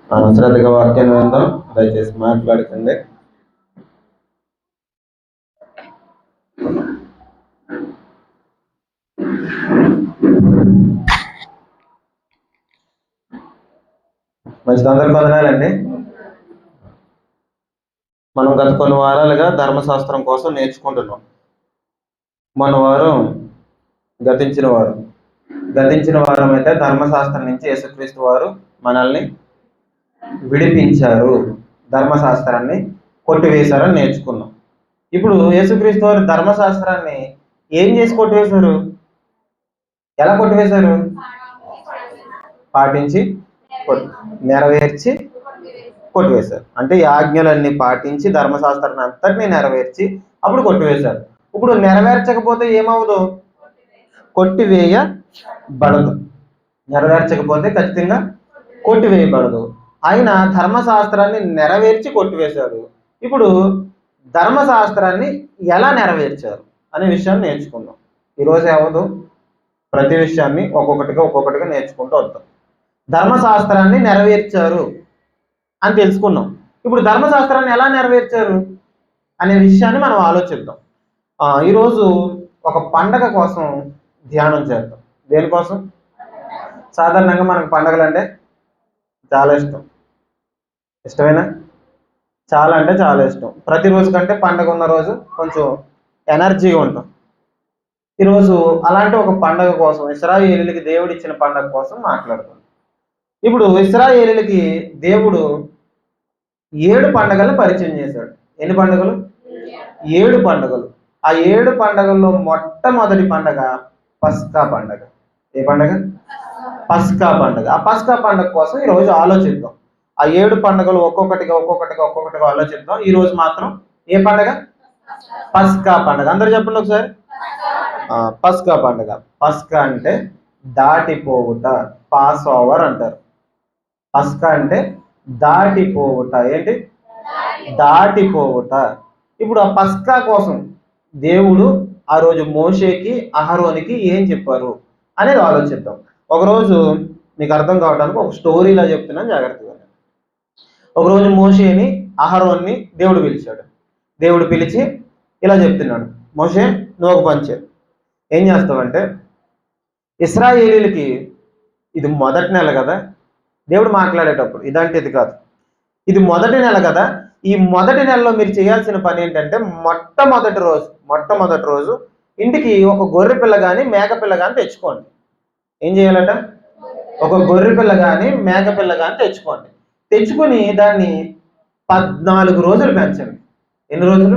శ్రద్ధగా వాక్యాన్ని విందాం. దయచేసి మాట్లాడకండి. మంచిది, అందరికి వందనాలండి. మనం గత కొన్ని వారాలుగా ధర్మశాస్త్రం కోసం నేర్చుకుంటున్నాం. మన వారం గతించిన వారం అయితే ధర్మశాస్త్రం నుంచి యేసుక్రీస్తు వారు మనల్ని విడిపించారు, ధర్మశాస్త్రాన్ని కొట్టివేశారని నేర్చుకున్నాం. ఇప్పుడు యేసుక్రీస్తు వారు ధర్మశాస్త్రాన్ని ఏం చేసి కొట్టివేశారు? ఎలా కొట్టివేశారు? పాటించి నెరవేర్చి కొట్టివేశారు. అంటే ఈ ఆజ్ఞలన్నీ పాటించి ధర్మశాస్త్రాన్ని అంతటినీ నెరవేర్చి అప్పుడు కొట్టివేశారు. ఇప్పుడు నెరవేర్చకపోతే ఏమవుదు? కొట్టివేయబడదు. నెరవేర్చకపోతే ఖచ్చితంగా కొట్టివేయబడదు. ఆయన ధర్మశాస్త్రాన్ని నెరవేర్చి కొట్టివేశాడు. ఇప్పుడు ధర్మశాస్త్రాన్ని ఎలా నెరవేర్చారు అనే విషయాన్ని నేర్చుకుందాం. ఈరోజు ఏమవుదు? ప్రతి విషయాన్ని ఒక్కొక్కటిగా నేర్చుకుంటూ వద్దాం. ధర్మశాస్త్రాన్ని నెరవేర్చారు అని తెలుసుకున్నాం. ఇప్పుడు ధర్మశాస్త్రాన్ని ఎలా నెరవేర్చారు అనే విషయాన్ని మనం ఆలోచిద్దాం. ఈరోజు ఒక పండగ కోసం ధ్యానం చేద్దాం. దేనికోసం? సాధారణంగా మనకు పండగలు అంటే చాలా ఇష్టమేనా? చాలా అంటే చాలా ఇష్టం. ప్రతిరోజు కంటే పండగ ఉన్న రోజు కొంచెం ఎనర్జీగా ఉంటాం. ఈరోజు అలాంటి ఒక పండగ కోసం, ఇశ్రాయేలీయులకి దేవుడు ఇచ్చిన పండగ కోసం మాట్లాడుతాం. ఇప్పుడు ఇశ్రాయేలీయులకి దేవుడు 7 పండగలను పరిచయం చేశాడు. ఎన్ని పండుగలు? 7 పండుగలు. ఆ 7 పండుగల్లో మొట్టమొదటి పండగ పస్కా పండగ. ఏ పండగ? పస్కా పండగ. ఆ పస్కా పండగ కోసం ఈరోజు ఆలోచిద్దాం. ఆ 7 పండుగలు ఒక్కొక్కటిగా ఆలోచిద్దాం. ఈ రోజు మాత్రం ఏ పండగ? పస్కా పండగ. అందరూ చెప్పండి ఒకసారి. పస్కా పండగ. పస్కా అంటే దాటిపోవుట, పాస్ ఓవర్ అంటారు. పస్కా అంటే దాటిపోవుట. ఏంటి? దాటిపోవుట. ఇప్పుడు ఆ పస్కా కోసం దేవుడు ఆ రోజు మోషేకి, అహరోనికి ఏం చెప్పారు అనేది ఆలోచిద్దాం. ఒకరోజు మీకు అర్థం కావడానికి ఒక స్టోరీలా చెప్తున్నాను, జాగ్రత్తగా. ఒకరోజు మోషేని, అహరోన్ని దేవుడు పిలిచాడు. దేవుడు పిలిచి ఇలా చెప్తున్నాడు, మోషే నువ్వు ఒక పని చేయి. ఏం చేస్తావంటే, ఇశ్రాయేలీలకి ఇది మొదటి నెల కదా, దేవుడు మాట్లాడేటప్పుడు ఇదంటే ఇది కాదు, ఇది మొదటి నెల కదా, ఈ మొదటి నెలలో మీరు చేయాల్సిన పని ఏంటంటే మొట్టమొదటి రోజు ఇంటికి ఒక గొర్రె పిల్ల కానీ మేక పిల్ల కానీ తెచ్చుకోండి. ఏం చేయాలట? ఒక గొర్రె పిల్ల కానీ మేక పిల్ల కానీ తెచ్చుకోండి. తెచ్చుకుని దాన్ని 14 రోజులు పెంచండి. ఎన్ని రోజులు?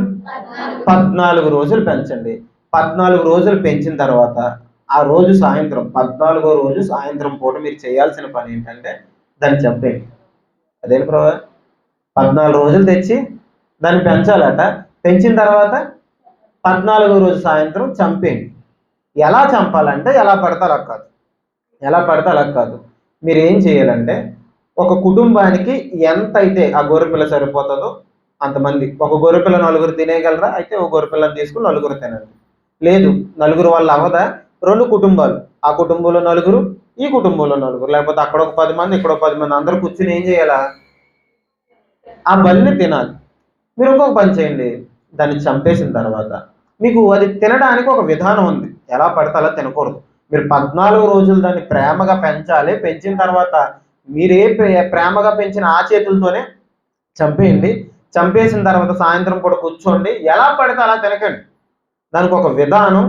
14 రోజులు పెంచండి. 14 రోజులు పెంచిన తర్వాత ఆ రోజు సాయంత్రం, 14వ రోజు సాయంత్రం పూట మీరు చేయాల్సిన పని ఏంటంటే దాన్ని చంపేయండి. అదేం ప్రభా? 14 రోజులు తెచ్చి దాన్ని పెంచాలట. పెంచిన తర్వాత 14వ రోజు సాయంత్రం చంపేయండి. ఎలా చంపాలంటే ఎలా పడితే అలా కాదు. మీరు ఏం చేయాలంటే, ఒక కుటుంబానికి ఎంత అయితే ఆ గొర్రెపిల్ల సరిపోతుందో అంతమంది. ఒక గొర్రెపిల్ల 4 తినేయగలరా? అయితే ఒక గొర్రెపిల్లని తీసుకుని 4 తినండి. లేదు, 4 వాళ్ళు అవ్వదా? 2 కుటుంబాలు, ఆ కుటుంబంలో 4, ఈ కుటుంబంలో 4, లేకపోతే అక్కడ ఒక 10 మంది, ఇక్కడ ఒక 10 మంది, అందరూ కూర్చుని ఏం చేయాలా? ఆ బలిని తినాలి. మీరు ఇంకొక పని చేయండి, దాన్ని చంపేసిన తర్వాత మీకు అది తినడానికి ఒక విధానం ఉంది. ఎలా పడితే అలా తినకూడదు. మీరు 14 రోజులు దాన్ని ప్రేమగా పెంచాలి. పెంచిన తర్వాత మీరే ప్రేమగా పెంచిన ఆ చేతులతోనే చంపేయండి. చంపేసిన తర్వాత సాయంత్రం కూడా కూర్చోండి. ఎలా పడితే అలా తినకండి. దానికి ఒక విధానం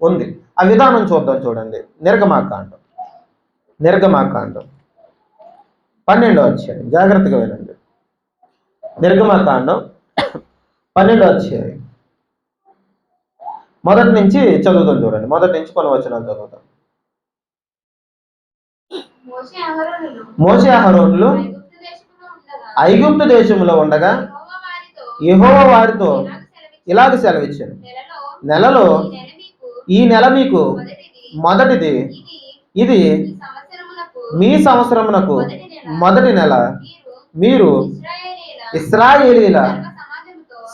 ఉంది. ఆ విధానం చూడండి. నిర్గమాకాండం 12వ అధ్యాయం, జాగ్రత్తగా వినండి. నిర్గమాకాండం 12వ అధ్యాయం మొదటి నుంచి చదువుతాం. చూడండి, మొదటి నుంచి కొన్ని వచనాలు చదువుతాం. మోషే అహరోనులు ఐగుప్తు దేశంలో ఉండగా యెహోవా వారితో ఇలాగ సెలవిచ్చాను, నెలలో ఈ నెల మీకు మొదటిది, ఇది మీ సంవత్సరమునకు మొదటి నెల. మీరు ఇశ్రాయేలీల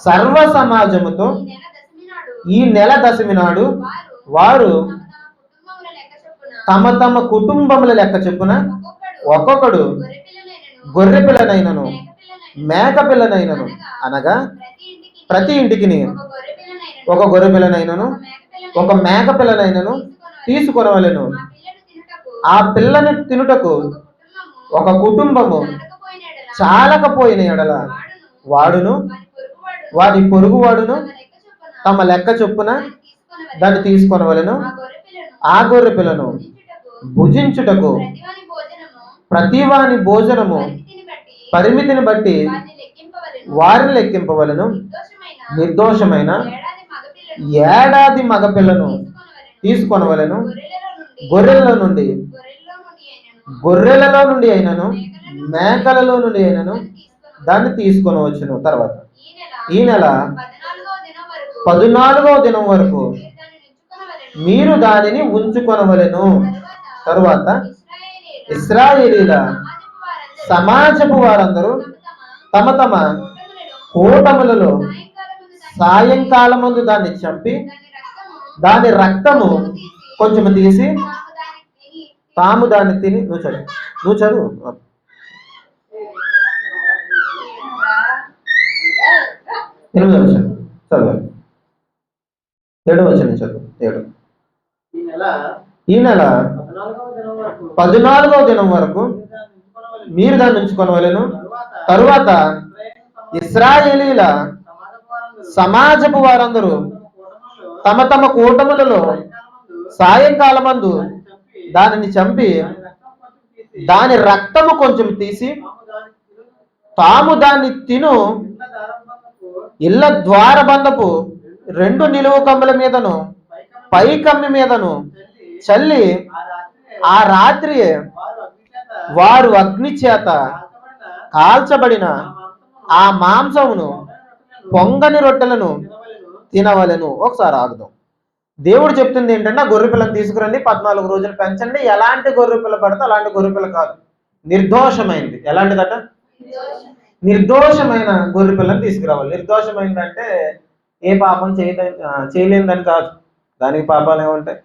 సర్వ సమాజముతో ఈ నెల దశమి నాడు వారు తమ కుటుంబముల లెక్క చొప్పున ఒక్కొక్కడు గొర్రె పిల్లనైనను మేక పిల్లనైనను అనగా ప్రతి ఇంటికి ఒక గొర్రె పిల్లనైనను ఒక మేక పిల్లనైనను తీసుకొనవలెను. ఆ పిల్లని తినుటకు ఒక కుటుంబము చాలకపోయిన ఎడల వాడును వాడి పొరుగువాడును తమ లెక్క చొప్పున దాన్ని తీసుకొనవలెను. ఆ గొర్రె పిల్లను భుజించుటకు ప్రతివాని భోజనము పరిమితిని బట్టి వారిని లెక్కింపవలను. నిర్దోషమైన ఏడాది మగపిల్లను తీసుకొనవలను. గొర్రెలలో నుండి అయినను మేకలలో నుండి అయినను దాన్ని తీసుకొనవచ్చును. తర్వాత ఈ నెల 14వ దినం వరకు మీరు దానిని ఉంచుకొనవలెను. తరువాత ఇశ్రాయేలీల సమాజపు వారందరూ తమ తమ కూటములలో సాయంకాలమందు దాన్ని చంపి దాని రక్తము కొంచెం తీసి తాము దాన్ని తిని నువ్వు చదువు 8వ వచనం చదవాలి. 7వ వచనం చదువు. 7 ఈ నెల 14వ దినం వరకు మీరు దాన్ని ఉంచుకొనవలెను. తరువాత ఇశ్రాయేలీల సమాజపు వారందరూ తమ తమ కూటములలో సాయంకాలమందు దానిని చంపి దాని రక్తము కొంచెం తీసి తాము దాన్ని తిను ఇళ్ళ ద్వారబంధపు 2 నిలువు కమ్ముల మీదను పై కమ్మి మీదను చల్లి ఆ రాత్రి వారు అగ్ని చేత కాల్చబడిన ఆ మాంసమును పొంగని రొట్టెలను తినవలెను. ఒకసారి ఆగుదాం. దేవుడు చెప్తుంది ఏంటంటే గొర్రె పిల్లని తీసుకురండి, 14 రోజులు పెంచండి. ఎలాంటి గొర్రె పిల్ల పడితే అలాంటి గొర్రె పిల్ల కాదు, నిర్దోషమైంది. ఎలాంటిదట? నిర్దోషమైన గొర్రె పిల్లని తీసుకురావాలి. నిర్దోషమైందంటే ఏ పాపం చేయలేదని కాదు, దానికి పాపాలు ఏముంటాయి.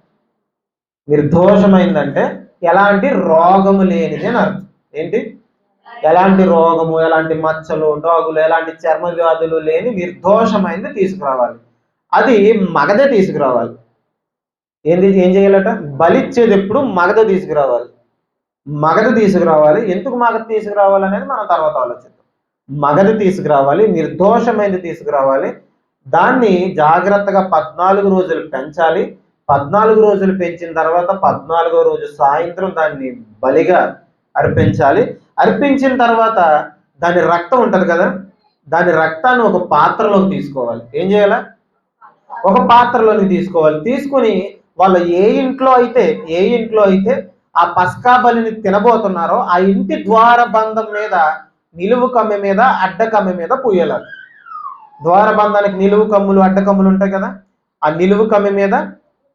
నిర్దోషమైందంటే ఎలాంటి రోగము లేనిది అని అర్థం. ఏంటి? ఎలాంటి రోగము, ఎలాంటి మచ్చలు, డాగులు, ఎలాంటి చర్మ వ్యాధులు లేని నిర్దోషమైంది తీసుకురావాలి. అది మగదే తీసుకురావాలి. ఏం చేయాలట? బలిచ్చేది ఎప్పుడు మగద తీసుకురావాలి. మగద తీసుకురావాలి. ఎందుకు మగద తీసుకురావాలి అనేది మనం తర్వాత ఆలోచిద్దాం. మగద తీసుకురావాలి, నిర్దోషమైనది తీసుకురావాలి. దాన్ని జాగ్రత్తగా 14 రోజులు పెంచాలి. 14 రోజులు పెంచిన తర్వాత 14వ రోజు సాయంత్రం దాన్ని బలిగా అర్పించాలి. అర్పించిన తర్వాత దాని రక్తం ఉంటుంది కదా, దాని రక్తాన్ని ఒక పాత్రలోకి తీసుకోవాలి. ఏం చేయాలి? ఒక పాత్రలోకి తీసుకోవాలి. తీసుకుని వాళ్ళు ఏ ఇంట్లో అయితే ఆ పస్కా బలిని తినబోతున్నారో ఆ ఇంటి ద్వారబంధం మీద, నిలువు కమ్మి మీద, అడ్డ కమ్మి మీద పూయాలి. ద్వారబంధానికి నిలువు కమ్ములు, అడ్డ కమ్ములు ఉంటాయి కదా, ఆ నిలువు కమ్మి మీద,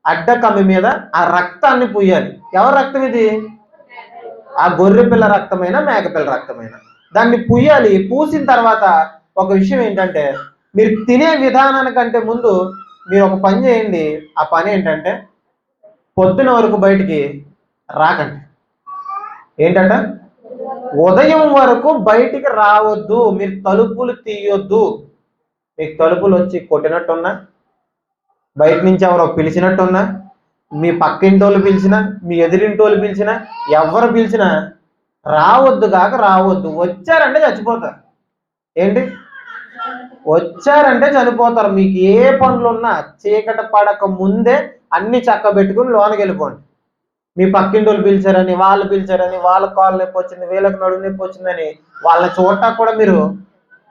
అడ్డ కమ్మి మీద ఆ రక్తాన్ని పూయాలి. ఎవరి రక్తం ఇది? ఆ గొర్రె పిల్ల రక్తమైన మేకపిల్ల రక్తమైన దాన్ని పూయాలి. పూసిన తర్వాత ఒక విషయం ఏంటంటే, మీరు తినే విధానానికంటే ముందు మీరు ఒక పని చేయండి. ఆ పని ఏంటంటే, పొద్దున వరకు బయటికి రాకండి. ఏంటంట? ఉదయం వరకు బయటికి రావద్దు. మీరు తలుపులు తీయొద్దు. మీకు తలుపులు వచ్చి కొట్టినట్టున్నా, బయట నుంచి ఎవరో పిలిచినట్టున్నా, మీ పక్కింటోళ్ళు పిలిచినా, మీ ఎదిరింటోళ్ళు పిలిచినా, ఎవరు పిలిచినా రావద్దు. రావద్దు. వచ్చారంటే చచ్చిపోతారు. ఏంటి? వచ్చారంటే చనిపోతారు. మీకు ఏ పనులున్నా చీకట పడక ముందే అన్ని చక్క పెట్టుకుని లోనకి వెళ్ళిపోండి. మీ పక్కింటోళ్ళు పిలిచారని, వాళ్ళు పిలిచారని, వాళ్ళ కాళ్ళు నొప్పి వచ్చింది, వీళ్ళకి నడుము నొప్పి వచ్చిందని వాళ్ళని చూడటానికి కూడా మీరు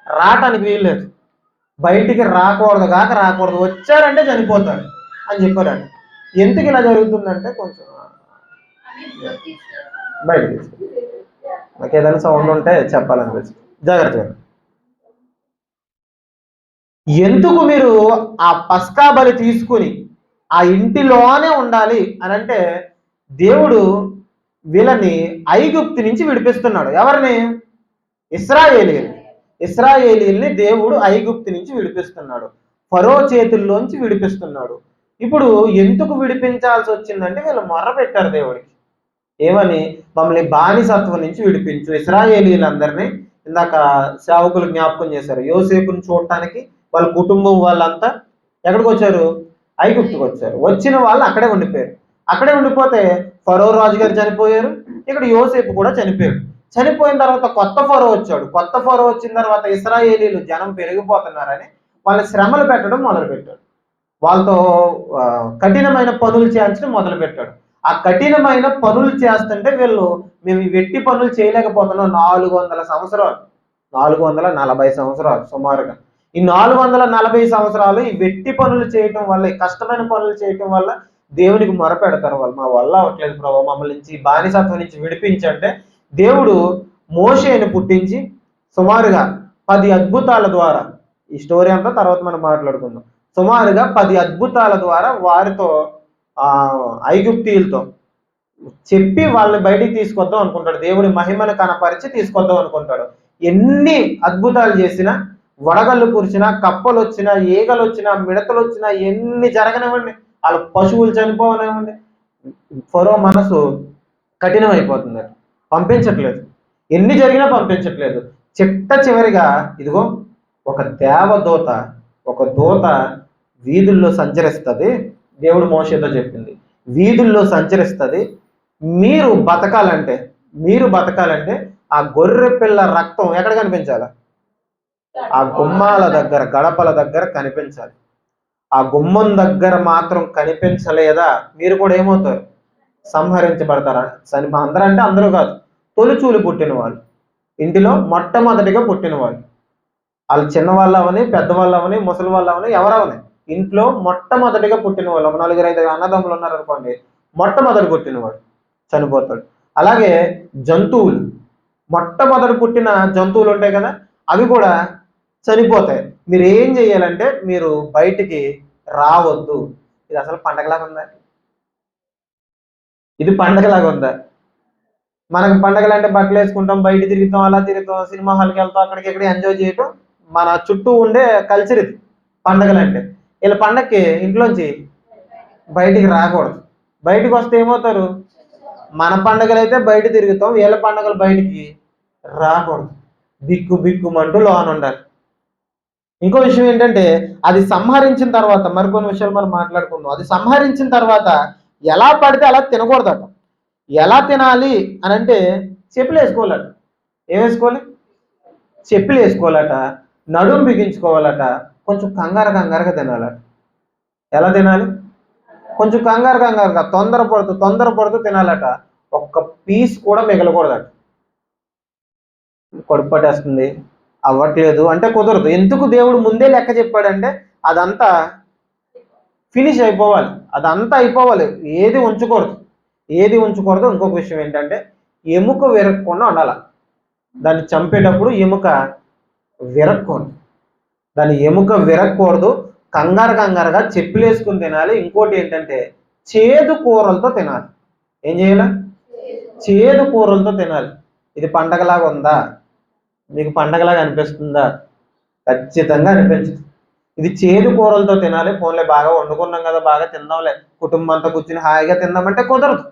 రావటానికి వీల్లేదు. బయటికి రాకూడదు. వచ్చారంటే చనిపోతారు అని చెప్పారండి. ఎందుకు ఇలా జరుగుతుందంటే కొంచెం బయటకి నాకు ఏదైనా సౌండ్ ఉంటే చెప్పాలనిపించింది. జాగ్రత్తగా. ఎందుకు మీరు ఆ పస్కా బలి తీసుకుని ఆ ఇంటిలోనే ఉండాలి అని అంటే, దేవుడు వీళ్ళని ఐగుప్తు నుంచి విడిపిస్తున్నాడు. ఎవరిని? ఇశ్రాయేలీల్ని దేవుడు ఐగుప్తు నుంచి విడిపిస్తున్నాడు. ఫరో చేతుల్లోంచి విడిపిస్తున్నాడు. ఇప్పుడు ఎందుకు విడిపించాల్సి వచ్చిందంటే వీళ్ళు మొర్ర పెట్టారు దేవుడికి. ఏమని? మమ్మల్ని బానిసత్వం నుంచి విడిపించు. ఇశ్రాయేలీయులందరినీ ఇందాక సేవకులు జ్ఞాపకం చేశారు. యోసేపుని చూడటానికి వాళ్ళ కుటుంబం వాళ్ళంతా ఎక్కడికొచ్చారు? ఐగుప్తుకొచ్చారు. వచ్చిన వాళ్ళు అక్కడే ఉండిపోయారు. అక్కడే ఉండిపోతే ఫరో రాజు గారు చనిపోయారు. ఇక్కడ యోసేపు కూడా చనిపోయాడు. చనిపోయిన తర్వాత కొత్త ఫరో వచ్చాడు. కొత్త ఫరో వచ్చిన తర్వాత ఇశ్రాయేలీయులు జనం పెరిగిపోతున్నారని వాళ్ళ శ్రమలు పెట్టడం మొదలుపెట్టాడు. వాళ్ళతో కఠినమైన పనులు చేయించడం మొదలుపెట్టాడు. ఆ కఠినమైన పనులు చేస్తుంటే వీళ్ళు మేము ఈ వెట్టి పనులు చేయలేకపోతున్నాం. 400 సంవత్సరాలు, 440 సంవత్సరాలు సుమారుగా. ఈ 440 సంవత్సరాలు ఈ వెట్టి పనులు చేయటం వల్ల, ఈ కష్టమైన పనులు చేయటం వల్ల దేవునికి మొరపెడతారు వాళ్ళు. మా వల్ల అవట్లేదు ప్రభావ, మమ్మల్ని నుంచి బానిసత్వం నుంచి విడిపించంటే దేవుడు మోషేని పుట్టించి సుమారుగా 10 అద్భుతాల ద్వారా, ఈ స్టోరీ అంతా తర్వాత మనం మాట్లాడుకుందాం, సుమారుగా 10 అద్భుతాల ద్వారా వారితో ఐగుప్తీయులతో చెప్పి వాళ్ళని బయటికి తీసుకొద్దాం అనుకుంటాడు. దేవుడి మహిమను కనపరిచి తీసుకొద్దాం అనుకుంటాడు. ఎన్ని అద్భుతాలు చేసినా, వడగళ్ళు కురిచినా, కప్పలు వచ్చినా, ఈగలు వచ్చినా, మిడతలు వచ్చినా, ఎన్ని జరగనివ్వండి, వాళ్ళ పశువులు చనిపోవనివ్వండి, ఫరో మనసు కఠినమైపోతుంది. పంపించట్లేదు. ఎన్ని జరిగినా పంపించట్లేదు. చివరిగా ఇదిగో ఒక దేవదూత, ఒక దూత వీధుల్లో సంచరిస్తుంది. దేవుడు మోషేతో చెప్పింది, వీధుల్లో సంచరిస్తుంది. మీరు బతకాలంటే ఆ గొర్రె పిల్ల రక్తం ఎక్కడ కనిపించాలి? ఆ గుమ్మాల దగ్గర, గడపల దగ్గర కనిపించాలి. ఆ గుమ్మం దగ్గర మాత్రం కనిపించలేదా మీరు కూడా ఏమవుతారు? సంహరించబడతారా? అందరూ అంటే అందరూ కాదు, తొలిచూలు పుట్టిన వాళ్ళు, ఇంటిలో మొట్టమొదటిగా పుట్టిన వాళ్ళు, వాళ్ళు చిన్నవాళ్ళు అవని, పెద్దవాళ్ళు అవని, ముసలి వాళ్ళు అవని, ఎవరవని, ఇంట్లో మొట్టమొదటిగా పుట్టిన వాళ్ళు, 4-5 అన్నదమ్ములు ఉన్నారు అనుకోండి, మొట్టమొదటి పుట్టినవాడు చనిపోతాడు. అలాగే జంతువులు, మొట్టమొదటి పుట్టిన జంతువులు ఉంటాయి కదా, అవి కూడా చనిపోతాయి. మీరు ఏం చేయాలంటే మీరు బయటికి రావద్దు. ఇది అసలు పండగలాగా ఉందా? ఇది పండగలాగా ఉందా? మనకు పండగలు అంటే బట్టలు వేసుకుంటాం, బయట తిరుగుతాం, అలా తిరుగుతాం, సినిమా హాల్కి వెళ్తాం, అక్కడికి ఎక్కడ ఎంజాయ్ చేయటం మన చుట్టూ ఉండే కల్చర్ ఇది పండగలు అంటే. వీళ్ళ పండగకి ఇంట్లోంచి బయటికి రాకూడదు. బయటికి వస్తే ఏమవుతారు? మన పండగలు అయితే బయట తిరుగుతాం, వీళ్ళ పండగలు బయటికి రాకూడదు. బిక్కుమంటూ లోన ఉండాలి. ఇంకో విషయం ఏంటంటే, అది సంహరించిన తర్వాత, మరికొన్ని విషయాలు మనం మాట్లాడుకుందాం. అది సంహరించిన తర్వాత ఎలా పడితే అలా తినకూడదట. ఎలా తినాలి అని అంటే చెప్పులు వేసుకోవాలట. ఏం వేసుకోవాలి? చెప్పులు వేసుకోవాలట. నడుము బిగించుకోవాలట. కొంచెం కంగారుగా తినాలట. ఎలా తినాలి? కొంచెం కంగారుగా, తొందరపడుతూ తినాలట. ఒక్క పీస్ కూడా మిగలకూడదట. కడుపు పట్టేస్తుంది, అవ్వట్లేదు అంటే కుదరదు. ఎందుకు దేవుడు ముందే లెక్క చెప్పాడంటే అదంతా ఫినిష్ అయిపోవాలి, అదంతా అయిపోవాలి. ఏది ఉంచకూడదు. ఇంకొక విషయం ఏంటంటే ఎముక విరగకుండా ఉండాలి. దాన్ని చంపేటప్పుడు ఎముక విరగకూడదు. కంగారుగా చెప్పులేసుకుని తినాలి. ఇంకోటి ఏంటంటే చేదు కూరలతో తినాలి. ఏం చేయాలి? చేదు కూరలతో తినాలి. ఇది పండగలాగా ఉందా? మీకు పండగలాగా అనిపిస్తుందా? ఖచ్చితంగా అనిపించదు. ఇది చేదు కూరలతో తినాలి. పోన్లే బాగా వండుకున్నాం కదా, బాగా తిందాంలే, కుటుంబం అంతా కూర్చుని హాయిగా తిందామంటే కుదరదు.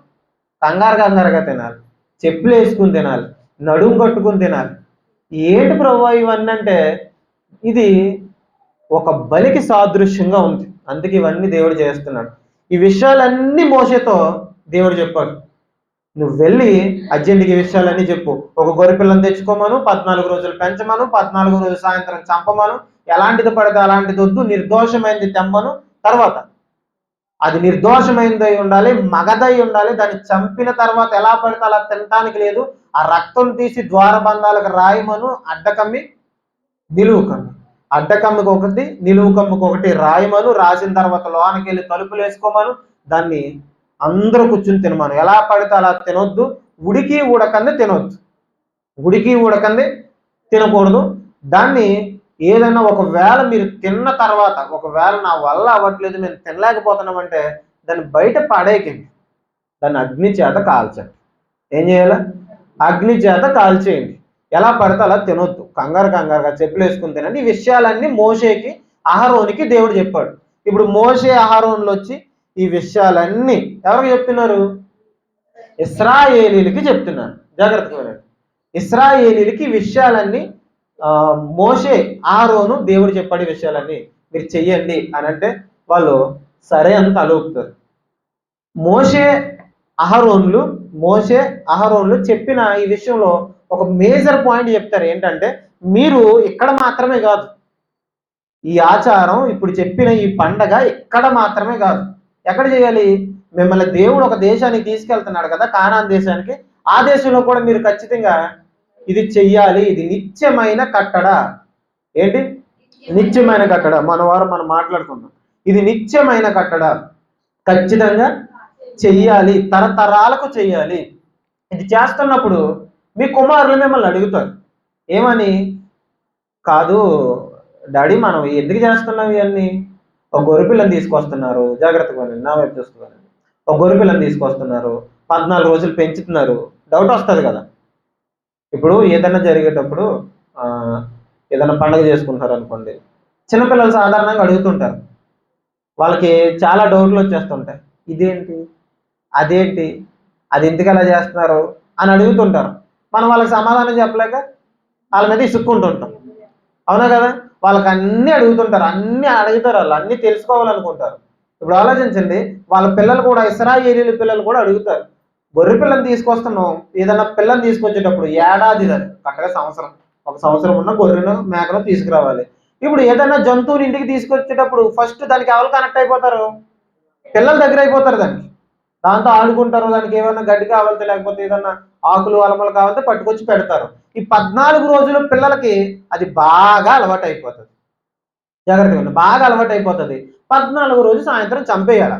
కంగారుగా తినాలి. చెప్పులు వేసుకుని తినాలి. నడుము కట్టుకుని తినాలి. ఏంటి ప్రభు ఇవన్నీ అంటే ఇది ఒక బలికి సాదృశ్యంగా ఉంది. అందుకే ఇవన్నీ దేవుడు చేస్తున్నాడు. ఈ విషయాలన్నీ మోషేతో దేవుడు చెప్పాడు, నువ్వు వెళ్ళి అర్జెంట్కి ఈ విషయాలన్నీ చెప్పు. ఒక గొర్రె పిల్లని తెచ్చుకోమను, 14 రోజులు పెంచమను, 14 రోజులు సాయంత్రం చంపమను, ఎలాంటిది పడితే అలాంటిది వద్దు, నిర్దోషమైనది తెమ్మను. తర్వాత అది నిర్దోషమైనదై ఉండాలి, మగదై ఉండాలి. దాన్ని చంపిన తర్వాత ఎలా పడితే అలా తినటానికి లేదు. ఆ రక్తం తీసి ద్వారబంధాలకు రాయమను. అడ్డకమ్మి నిలువు కమ్మి, అడ్డకమ్మికి ఒకటి, నిలువు కమ్మికి ఒకటి రాయమను. రాసిన తర్వాత లోనికి వెళ్ళి తలుపులు వేసుకోమను. దాన్ని అందరూ కూర్చుని తినమను. ఎలా పడితే అలా తినొద్దు. ఉడికి ఉడకంది తినకూడదు. దాన్ని ఏదైనా ఒకవేళ మీరు తిన్న తర్వాత, ఒకవేళ నా వల్ల అవ్వట్లేదు, మేము తినలేకపోతున్నామంటే దాన్ని బయట పడేయండి. దాన్ని అగ్ని చేత కాల్చండి. ఏం చేయాలి? అగ్ని చేత కాల్చేయండి. ఎలా పడితే అలా తినొద్దు. కంగారుగా చెప్పులు వేసుకుని తినండి. ఈ విషయాలన్నీ మోషేకి, అహరోనికి దేవుడు చెప్పాడు. ఇప్పుడు మోషే, అహరోన్లు వచ్చి ఈ విషయాలన్నీ ఎవరికి చెప్తున్నారు? ఇశ్రాయేలీలకి చెప్తున్నాను, జాగ్రత్తగా వినండి. ఇశ్రాయేలీలకి ఈ విషయాలన్నీ మోషే, ఆరోను దేవుడు చెప్పాడు, విషయాలన్నీ మీరు చెయ్యండి అని అంటే వాళ్ళు సరే అని తలూపుతారు. మోషే అహరోన్లు మోషే అహరోన్లు చెప్పిన ఈ విషయంలో ఒక మేజర్ పాయింట్ చెప్తారు. ఏంటంటే, మీరు ఇక్కడ మాత్రమే కాదు, ఈ ఆచారం ఇప్పుడు చెప్పిన ఈ పండగ ఇక్కడ మాత్రమే కాదు, ఎక్కడ చేయాలి? మిమ్మల్ని దేవుడు ఒక దేశానికి తీసుకెళ్తున్నాడు కదా, కానాన్ దేశానికి. ఆ దేశంలో కూడా మీరు ఖచ్చితంగా ఇది చెయ్యాలి. ఇది నిత్యమైన కట్టడ. ఏంటి? నిత్యమైన కట్టడ. మనం మాట్లాడుకున్నాం. ఇది నిత్యమైన కట్టడ, ఖచ్చితంగా చెయ్యాలి, తరతరాలకు చెయ్యాలి. ఇది చేస్తున్నప్పుడు మీ కుమారులు మిమ్మల్ని అడుగుతారు ఏమని? కాదు డాడీ, మనం ఎందుకు చేస్తున్నాం ఇవన్నీ? ఒక గొర్రెపిల్లని తీసుకొస్తున్నారు, జాగ్రత్తగా నా వైపు చూస్తున్నాను. ఒక గొర్రెపిల్లని తీసుకొస్తున్నారు, 14 రోజులు పెంచుతున్నారు. డౌట్ వస్తుంది కదా. ఇప్పుడు ఏదైనా జరిగేటప్పుడు ఏదైనా పండుగ చేసుకుంటారు అనుకోండి, చిన్నపిల్లలు సాధారణంగా అడుగుతుంటారు. వాళ్ళకి చాలా డౌట్లు వచ్చేస్తుంటాయి. ఇదేంటి, అదేంటి, అది ఎందుకు అలా చేస్తున్నారు అని అడుగుతుంటారు. మనం వాళ్ళకి సమాధానం చెప్పలేక వాళ్ళ మీద ఇసుక్కుంటుంటాం. అవునా కదా? వాళ్ళకి అన్నీ అడుగుతుంటారు, అన్నీ అడుగుతారు, వాళ్ళు అన్నీ తెలుసుకోవాలనుకుంటారు. ఇప్పుడు ఆలోచించండి, వాళ్ళ పిల్లలు కూడా, ఇశ్రాయేలీయుల పిల్లలు కూడా అడుగుతారు. గొర్రె పిల్లని తీసుకొస్తున్నాం, ఏదన్నా పిల్లని తీసుకొచ్చేటప్పుడు ఏడాది, కరెక్ట్గా ఒక సంవత్సరం ఉన్న గొర్రెను మేకను తీసుకురావాలి. ఇప్పుడు ఏదైనా జంతువుని ఇంటికి తీసుకొచ్చేటప్పుడు ఫస్ట్ దానికి ఎవరు కనెక్ట్ అయిపోతారు? పిల్లల దగ్గర అయిపోతారు. దాంతో ఆడుకుంటారు. దానికి ఏమైనా గడ్డి కావాలితే, లేకపోతే ఏదన్నా ఆకులు అలమలు కావాలితే పట్టుకొచ్చి పెడతారు. ఈ 14 రోజులు పిల్లలకి అది బాగా అలవాటు అయిపోతుంది. జాగ్రత్తగా బాగా అలవాటు అయిపోతుంది. 14 రోజు సాయంత్రం చంపేయాల.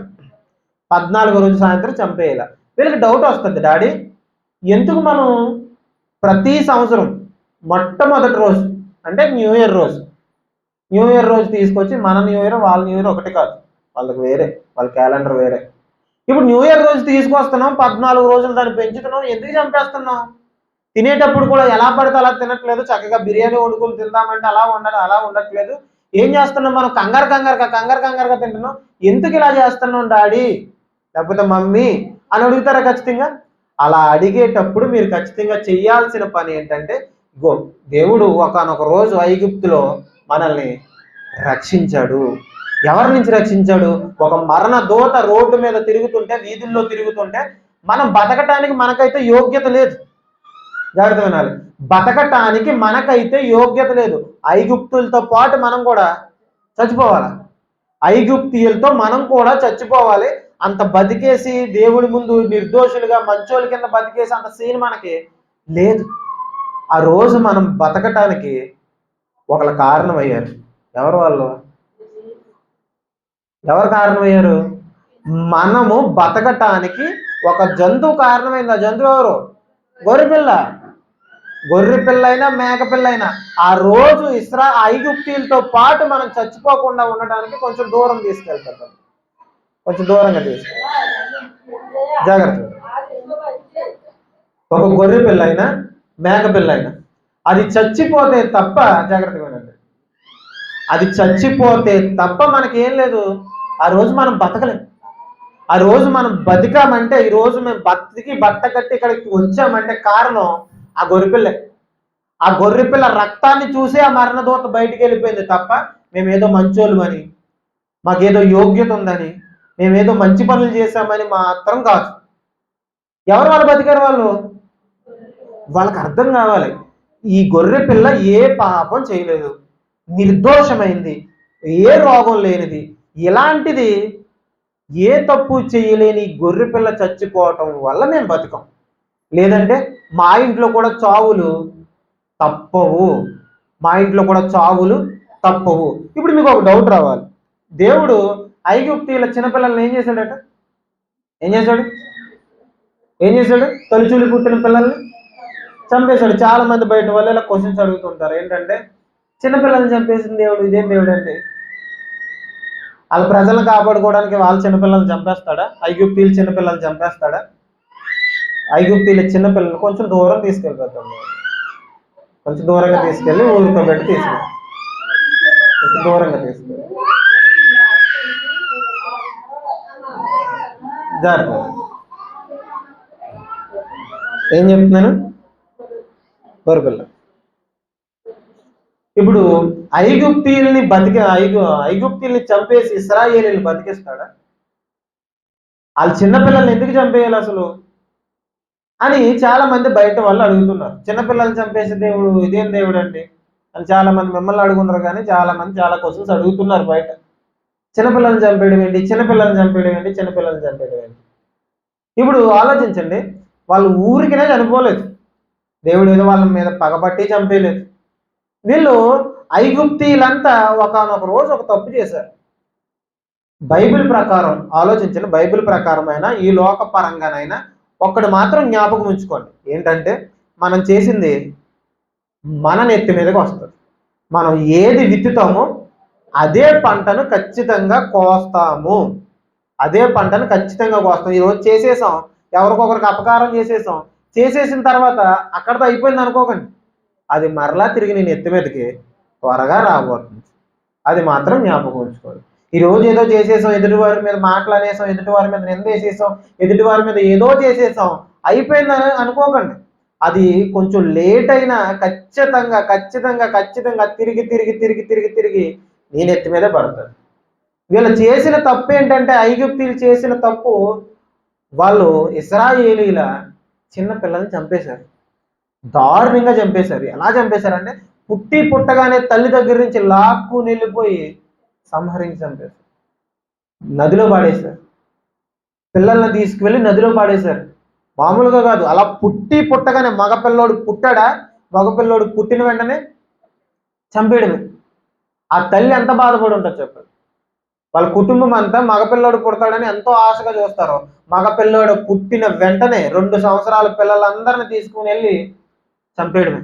14 రోజు సాయంత్రం చంపేయాల. వీళ్ళకి డౌట్ వస్తుంది, డాడీ ఎందుకు మనం ప్రతి సంవత్సరం మొట్టమొదటి రోజు అంటే న్యూ ఇయర్ రోజు తీసుకొచ్చి, మన న్యూ ఇయర్ వాళ్ళ న్యూ ఇయర్ ఒకటి కాదు, వాళ్ళకి వేరే, వాళ్ళ క్యాలెండర్ వేరే. ఇప్పుడు న్యూ ఇయర్ రోజు తీసుకొస్తున్నాం, 14 రోజులు దాన్ని పెంచుతున్నాం, ఎందుకు చంపేస్తున్నాం? తినేటప్పుడు కూడా ఎలా పడితే అలా తినట్లేదు, చక్కగా బిర్యానీ వండుకుని తిందామంటే అలా ఉండట్లేదు. ఏం చేస్తున్నాం మనం? కంగారుగా తింటున్నాం. ఎందుకు ఇలా చేస్తున్నాం డాడీ, లేకపోతే మమ్మీ అని అడుగుతారా ఖచ్చితంగా? అలా అడిగేటప్పుడు మీరు ఖచ్చితంగా చెయ్యాల్సిన పని ఏంటంటే, దేవుడు ఒకానొక రోజు ఐగుప్తులో మనల్ని రక్షించాడు. ఎవరి నుంచి రక్షించాడు? ఒక మరణ దూత రోడ్డు మీద తిరుగుతుంటే, వీధుల్లో తిరుగుతుంటే, మనం బతకటానికి మనకైతే యోగ్యత లేదు. జాగ్రత్త వినాలి. బతకటానికి మనకైతే యోగ్యత లేదు. ఐగుప్తులతో పాటు మనం కూడా చచ్చిపోవాలి. ఐగుప్తీయులతో మనం కూడా చచ్చిపోవాలి. అంత బతికేసి దేవుడి ముందు నిర్దోషులుగా మంచోళ్ళ కింద బతికేసి అంత సీన్ మనకి లేదు. ఆ రోజు మనం బతకటానికి ఒకళ్ళు కారణమయ్యారు. ఎవరు వాళ్ళు? ఎవరు కారణమయ్యారు? మనము బతకటానికి ఒక జంతువు కారణమైంది. ఆ జంతువు ఎవరు? గొర్రె పిల్ల అయినా మేక పిల్ల అయినా ఆ రోజు ఐగుప్తీయులతో పాటు మనం చచ్చిపోకుండా ఉండటానికి కొంచెం దూరం తీసుకెళ్తాం. కొంచెం దూరంగా తీసుకెళ్తాం. జాగ్రత్త. ఒక గొర్రె పిల్ల అయినా మేక పిల్ల అయినా అది చచ్చిపోతే తప్ప, జాగ్రత్తగా వినండి, అది చచ్చిపోతే తప్ప మనకేం లేదు. ఆ రోజు మనం బతకలేం. ఆ రోజు మనం బతికామంటే, ఈ రోజు మేము బట్ట కట్టి ఇక్కడికి వచ్చామంటే కారణం ఆ గొర్రెపిల్లే. ఆ గొర్రెపిల్ల రక్తాన్ని చూసి ఆ మరణదూత బయటికి వెళ్ళిపోయింది తప్ప మేమేదో మంచోళ్ళమని, మాకేదో యోగ్యత ఉందని, మేమేదో మంచి పనులు చేశామని మాత్రం కాదు. ఎవరు వాళ్ళు బతికారు? వాళ్ళకి అర్థం కావాలి, ఈ గొర్రె పిల్ల ఏ పాపం చేయలేదు, నిర్దోషమైంది, ఏ రోగం లేనిది, ఇలాంటిది ఏ తప్పు చేయలేని గొర్రె పిల్ల చచ్చిపోవటం వల్ల మేము బతికాం. లేదంటే మా ఇంట్లో కూడా చావులు తప్పవు. ఇప్పుడు మీకు ఒక డౌట్ రావాలి. దేవుడు ఐగుప్తీయుల చిన్నపిల్లల్ని ఏం చేశాడు? తొలిచూలి పుట్టిన పిల్లల్ని చంపేశాడు. చాలా మంది బయట వాళ్ళు ఇలా క్వశ్చన్స్ అడుగుతుంటారు. ఏంటంటే, చిన్నపిల్లల్ని చంపేసిన దేవుడు ఇదేం దేవుడు అండి? వాళ్ళ ప్రజలను కాపాడుకోవడానికి వాళ్ళ చిన్నపిల్లల్ని చంపేస్తాడా? ఐగుప్తీయుల చిన్నపిల్లల్ని చంపేస్తాడా? ఐగుప్తీయుల చిన్నపిల్లలు కొంచెం దూరం తీసుకెళ్ళిపోతాం. కొంచెం దూరంగా తీసుకెళ్ళి ఊరుకోబెట్టి కొంచెం దూరంగా తీసుకెళ్ళి జాగ్రత్త. ఏం చెప్తున్నాను? గొర్రెపిల్ల. ఇప్పుడు ఐగుప్తీయుల్ని చంపేసి ఇశ్రాయేలీని బతికిస్తాడా? వాళ్ళు చిన్నపిల్లల్ని ఎందుకు చంపేయాలి అసలు అని చాలా మంది బయట వాళ్ళు అడుగుతున్నారు. చిన్నపిల్లల్ని చంపేసి దేవుడు ఇదేం దేవుడు అండి అని చాలా మంది మిమ్మల్ని అడుగుతున్నారు, కానీ చాలా మంది చాలా క్వశ్చన్స్ అడుగుతున్నారు బయట. చిన్నపిల్లల్ని చంపేయడం ఏంటి, చిన్నపిల్లల్ని చంపేయడం ఏంటి, చిన్నపిల్లల్ని చంపేయడం ఏంటి? ఇప్పుడు ఆలోచించండి, వాళ్ళు ఊరికినే చనిపోలేదు. దేవుడు ఏదో వాళ్ళ మీద పగబట్టి చంపేయలేదు. వీళ్ళు ఐగుప్తీయులంతా ఒకానొక రోజు ఒక తప్పు చేశారు. బైబిల్ ప్రకారం ఆలోచించండి, బైబిల్ ప్రకారమైనా ఈ లోక పరంగానైనా ఒక్కడు మాత్రం జ్ఞాపకం ఉంచుకోండి. ఏంటంటే మనం చేసింది మన నెత్తి మీదకి వస్తుంది. మనం ఏది విత్తుతామో అదే పంటను ఖచ్చితంగా కోస్తాము. అదే పంటను ఖచ్చితంగా కోస్తాం. ఈరోజు చేసేసాం, ఎవరికొకరికి అపకారం చేసేసాం, చేసేసిన తర్వాత అక్కడితో అయిపోయింది అనుకోకండి. అది మరలా తిరిగి నేను ఎత్తి మీదకి త్వరగా రాబోతుంది. అది మాత్రం జ్ఞాపకం ఉంచుకోవాలి. ఈరోజు ఏదో చేసేసాం, ఎదుటివారి మీద మాటలు అనేసాం, ఎదుటివారి మీద నిందేసేసాం, ఎదుటివారి మీద ఏదో చేసేసాం, అయిపోయిందని అనుకోకండి. అది కొంచెం లేట్ అయినా ఖచ్చితంగా ఖచ్చితంగా ఖచ్చితంగా తిరిగి తిరిగి తిరిగి తిరిగి తిరిగి నేను ఎత్తి మీదే పడుతుంది. వీళ్ళు చేసిన తప్పు ఏంటంటే, ఐగుప్తీయులు చేసిన తప్పు, వాళ్ళు ఇశ్రాయేలీల చిన్న పిల్లల్ని చంపేశారు. దారుణంగా చంపేశారు. ఎలా చంపేశారంటే పుట్టగానే తల్లి దగ్గర నుంచి లాక్కుని వెళ్ళిపోయి సంహరించి చంపేశారు. నదిలో పాడేశారు. పిల్లల్ని తీసుకువెళ్ళి నదిలో పాడేశారు. మామూలుగా కాదు, అలా పుట్టగానే మగపిల్లోడు పుట్టాడా, మగపిల్లోడు పుట్టిన వెంటనే చంపేయడమే. ఆ తల్లి ఎంత బాధపడి ఉంటుంది చెప్పండి. వాళ్ళ కుటుంబం అంతా మగపిల్లోడు పుడతాడని ఎంతో ఆశగా చూస్తారు. మగపిల్లోడు పుట్టిన వెంటనే 2 సంవత్సరాల పిల్లలందరిని తీసుకుని వెళ్ళి చంపేయడమే.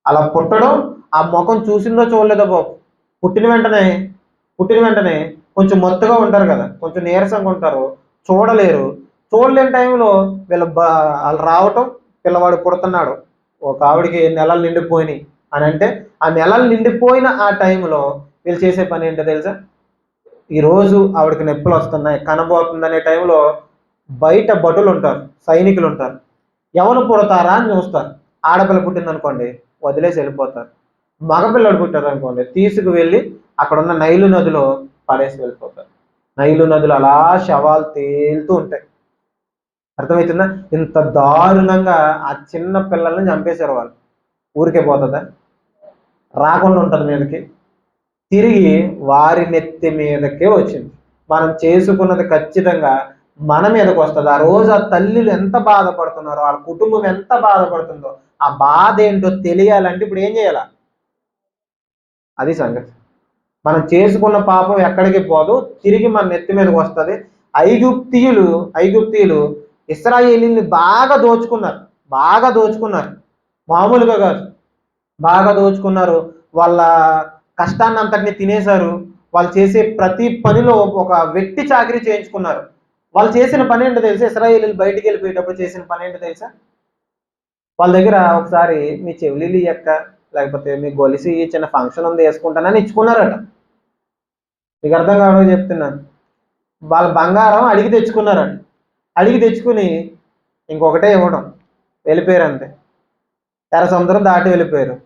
అలా పుట్టడం, ఆ ముఖం చూసిందో చూడలేదో బాబు. పుట్టిన వెంటనే కొంచెం మత్తుగా ఉంటారు కదా, కొంచెం నీరసంగా ఉంటారు, చూడలేరు. చూడలేని టైంలో వాళ్ళు రావటం, పిల్లవాడు పుడుతున్నాడు, ఒక ఆవిడికి నెలలు నిండిపోయినాయి అని అంటే, ఆ నెలలు నిండిపోయిన ఆ టైంలో వీళ్ళు చేసే పని ఏంటో తెలుసా? ఈరోజు ఆవిడకి నొప్పులు వస్తున్నాయి, కనబోతుంది అనే టైంలో బయట భటులు ఉంటారు, సైనికులు ఉంటారు, ఎవరు పుడతారా అని చూస్తారు. ఆడపిల్ల పుట్టింది అనుకోండి, వదిలేసి వెళ్ళిపోతారు. మగపిల్లడు పుట్టారు అనుకోండి, తీసుకువెళ్ళి అక్కడ ఉన్న నైలు నదిలో పడేసి వెళ్ళిపోతారు. నైలు నదులు అలా శవాలు తేలుతూ ఉంటాయి. అర్థమవుతుందా? ఇంత దారుణంగా ఆ చిన్న పిల్లల్ని చంపేశారు వాళ్ళు. ఊరికే పోతుందా? రాకుండా ఉంటుంది మీదకి, తిరిగి వారి నెత్తి మీదకే వచ్చింది. మనం చేసుకున్నది ఖచ్చితంగా మన మీదకి వస్తుంది. ఆ రోజు ఆ తల్లులు ఎంత బాధపడుతున్నారో, వాళ్ళ కుటుంబం ఎంత బాధపడుతుందో, ఆ బాధ ఏంటో తెలియాలంటే ఇప్పుడు ఏం చేయాల? అది సంగతి. మనం చేసుకున్న పాపం ఎక్కడికి పోదు, తిరిగి మన నెత్తి మీదకి వస్తుంది. ఐగుప్తీయులు ఇశ్రాయేలీని బాగా దోచుకున్నారు. మామూలుగా కాదు, బాగా దోచుకున్నారు. వాళ్ళ కష్టాన్ని అంతటిని తినేశారు. వాళ్ళు చేసే ప్రతి పనిలో ఒక వెట్టి చాకిరీ చేయించుకున్నారు. వాళ్ళు చేసిన పని ఏంటో తెలుసా? ఇశ్రాయేలీలు బయటికి వెళ్ళిపోయేటప్పుడు చేసిన పని ఏంటో తెలుసా? వాళ్ళ దగ్గర ఒకసారి మీ చెవులీలు ఎక్క, లేకపోతే మీ గొలిసి చిన్న ఫంక్షన్ ఉంది వేసుకుంటానని ఇచ్చుకున్నారట. మీకు అర్థం కావడం చెప్తున్నాను. వాళ్ళ బంగారం అడిగి తెచ్చుకున్నారట. అడిగి తెచ్చుకుని ఇంకొకటే ఇవ్వడం, వెళ్ళిపోయారు అంతే. తెర సముద్రం దాటి వెళ్ళిపోయారు.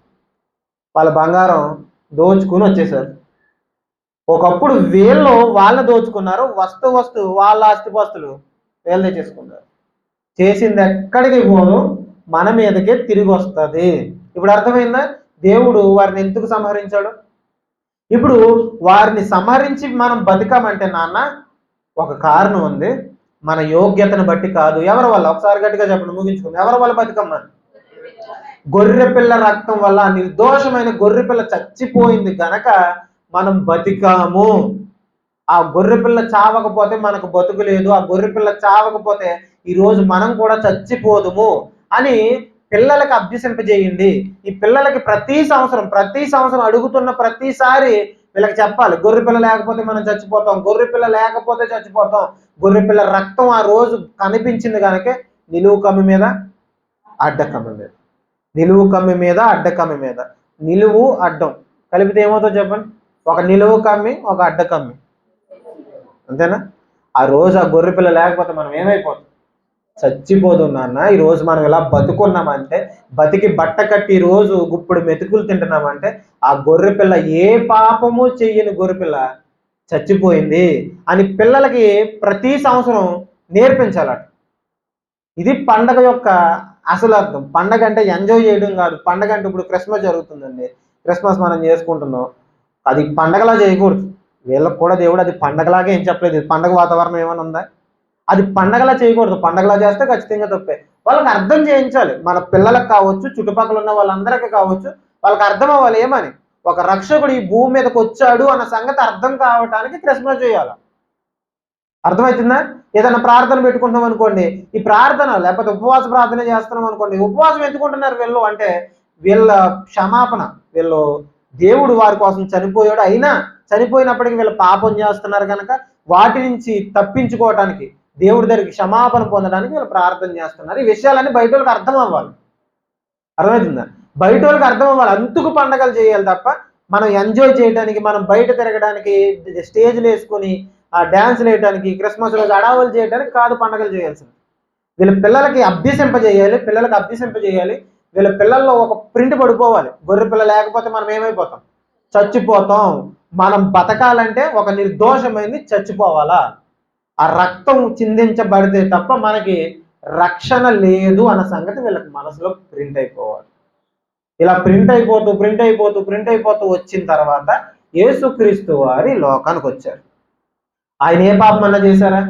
వాళ్ళ బంగారం దోచుకుని వచ్చేసారు. ఒకప్పుడు వాళ్ళని దోచుకున్నారు, వస్తు వాళ్ళ ఆస్తిపాస్తులు వీళ్ళు తెచ్చేసుకున్నారు. చేసింది ఎక్కడికి పోను, మన మీదకే తిరిగి వస్తుంది. ఇప్పుడు అర్థమైందా దేవుడు వారిని ఎందుకు సంహరించాడు? ఇప్పుడు వారిని సంహరించి మనం బతికామంటే నాన్న ఒక కారణం ఉంది, మన యోగ్యతను బట్టి కాదు. ఎవరి వల్ల? ఒకసారి గట్టిగా చెప్పండి, ముగించుకుంది. ఎవరి వల్ల బతికమ్మని? గొర్రెపిల్ల రక్తం వల్ల, నిర్దోషమైన గొర్రెపిల్ల చచ్చిపోయింది గనక మనం బతికాము. ఆ గొర్రెపిల్ల చావకపోతే మనకు బతుకు లేదు. ఆ గొర్రెపిల్ల చావకపోతే ఈరోజు మనం కూడా చచ్చిపోదుము అని పిల్లలకి అభ్యసింపజేయండి. ఈ పిల్లలకి ప్రతి సంవత్సరం అడుగుతున్న ప్రతిసారి వీళ్ళకి చెప్పాలి, గొర్రెపిల్ల లేకపోతే మనం చచ్చిపోతాం, గొర్రెపిల్ల లేకపోతే చచ్చిపోతాం. గొర్రెపిల్ల రక్తం ఆ రోజు కనిపించింది కనుక నిలువు కమ్మి మీద, అడ్డకమ్మి మీద, నిలువు కమ్మి మీద, అడ్డకమ్మి మీద. నిలువు అడ్డం కలిపితే ఏమవుతుందో చెప్పండి? ఒక నిలువు కమ్మి, ఒక అడ్డ కమ్మి, అంతేనా? ఆ రోజు ఆ గొర్రెపిల్ల లేకపోతే మనం ఏమైపోతాం? చచ్చిపోదు నాన్న. ఈరోజు మనం ఇలా బతుకున్నామంటే, బతికి బట్ట కట్టి రోజు గుప్పుడు మెతుకులు తింటున్నామంటే, ఆ గొర్రె పిల్ల ఏ పాపము చెయ్యని గొర్రె పిల్ల చచ్చిపోయింది అని పిల్లలకి ప్రతి సంవత్సరం నేర్పించాలట. ఇది పండగ యొక్క అసలు అర్థం. పండగ అంటే ఎంజాయ్ చేయడం కాదు. పండగ అంటే ఇప్పుడు క్రిస్మస్ జరుగుతుందండి. క్రిస్మస్ మనం చేసుకుంటున్నాం. అది పండగలా చేయకూడదు. వీళ్ళకి కూడా దేవుడు అది పండగలాగే ఏం చెప్పలేదు. పండగ వాతావరణం ఏమైనా ఉందా? అది పండగలా చేయకూడదు. పండగలా చేస్తే ఖచ్చితంగా తప్పే. వాళ్ళకి అర్థం చేయించాలి. మన పిల్లలకు కావచ్చు, చుట్టుపక్కల ఉన్న వాళ్ళందరికీ కావచ్చు, వాళ్ళకి అర్థం అవ్వాలి ఏమని. ఒక రక్షకుడు ఈ భూమి మీదకి వచ్చాడు అన్న సంగతి అర్థం కావటానికి క్రిస్మస్ చేయాలి. అర్థమవుతుందా? ఏదైనా ప్రార్థన పెట్టుకుంటున్నాం అనుకోండి, ఈ ప్రార్థన లేకపోతే ఉపవాస ప్రార్థన చేస్తున్నాం అనుకోండి, ఉపవాసం ఎందుకుంటున్నారు వీళ్ళు అంటే వీళ్ళ క్షమాపణ, వీళ్ళు దేవుడు వారి కోసం చనిపోయాడు, అయినా చనిపోయినప్పటికీ వీళ్ళు పాపం చేస్తున్నారు కనుక వాటి నుంచి తప్పించుకోవటానికి, దేవుడి దగ్గరికి క్షమాపణ పొందడానికి వీళ్ళు ప్రార్థన చేస్తున్నారు. ఈ విషయాలన్నీ బయట వాళ్ళకి అర్థం అవ్వాలి. అర్థమవుతుందా? బయట వాళ్ళకి అర్థం అవ్వాలి. అందుకు పండగలు చేయాలి తప్ప మనం ఎంజాయ్ చేయడానికి, మనం బయట తిరగడానికి, స్టేజ్లు వేసుకొని డ్యాన్స్లు వేయడానికి, క్రిస్మస్ రోజు అడావులు చేయడానికి కాదు పండగలు చేయాల్సింది. వీళ్ళ పిల్లలకి అభ్యసింపజేయాలి. వీళ్ళ పిల్లల్లో ఒక ప్రింట్ పడిపోవాలి. గొర్రె పిల్ల లేకపోతే మనం ఏమైపోతాం? చచ్చిపోతాం. మనం బతకాలంటే ఒక నిర్దోషమైంది చచ్చిపోవాలా, ఆ రక్తం చిందించబడితే తప్ప మనకి రక్షణ లేదు అన్న సంగతి వీళ్ళకి మనసులో ప్రింట్ అయిపోవాలి. ఇలా ప్రింట్ అయిపోతూ వచ్చిన తర్వాత యేసుక్రీస్తు వారి లోకానికి వచ్చారు. ఆయన ఏ పాపం అన్నా చేశారా?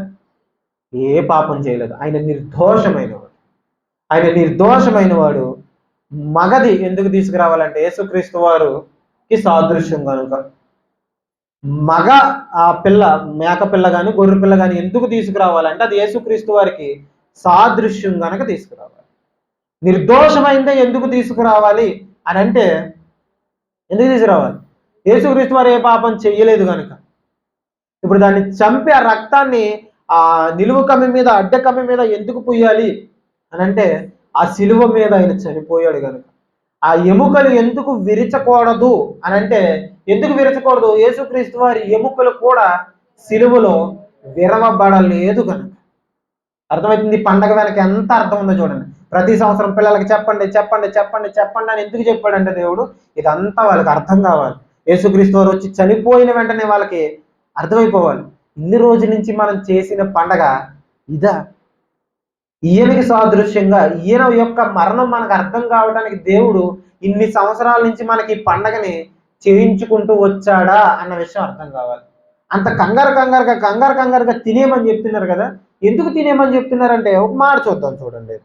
ఏ పాపం చేయలేదు. ఆయన నిర్దోషమైన వాడు. మగది ఎందుకు తీసుకురావాలంటే యేసుక్రీస్తు వారికి సాదృశ్యం కనుక. మగ ఆ పిల్ల, మేక పిల్ల కానీ గొర్రె పిల్ల కానీ ఎందుకు తీసుకురావాలంటే అది యేసుక్రీస్తు వారికి సాదృశ్యం కనుక తీసుకురావాలి. నిర్దోషమైందే ఎందుకు తీసుకురావాలి అని అంటే ఎందుకు తీసుకురావాలి? యేసుక్రీస్తు వారు ఏ పాపం చెయ్యలేదు కనుక. ఇప్పుడు దాన్ని చంపి ఆ రక్తాన్ని ఆ నిలువు కమ్మి మీద, అడ్డ కమ్మి మీద ఎందుకు పుయ్యాలి అని అంటే ఆ శిలువ మీద ఆయన చనిపోయాడు కనుక. ఆ ఎముకలు ఎందుకు విరచకూడదు అని అంటే ఎందుకు విరచకూడదు? యేసుక్రీస్తు వారి ఎముకలు కూడా శిలువలో విరవబడలేదు కనుక. అర్థమవుతుంది? పండగ వెనక ఎంత అర్థం ఉందో చూడండి. ప్రతి సంవత్సరం పిల్లలకి చెప్పండి అని ఎందుకు చెప్పాడంటే దేవుడు ఇదంతా వాళ్ళకి అర్థం కావాలి. యేసుక్రీస్తు వారు వచ్చి చనిపోయిన వెంటనే వాళ్ళకి అర్థమైపోవాలి. ఇన్ని రోజుల నుంచి మనం చేసిన పండగ ఇదా? ఈయనకి సాదృశ్యంగా ఈయన యొక్క మరణం మనకు అర్థం కావడానికి దేవుడు ఇన్ని సంవత్సరాల నుంచి మనకి ఈ పండగని చేయించుకుంటూ వచ్చాడా అన్న విషయం అర్థం కావాలి. అంత కంగారుగా తినేమని చెప్తున్నారు కదా. ఎందుకు తినేమని చెప్తున్నారంటే ఒక మాట చూద్దాం చూడండి.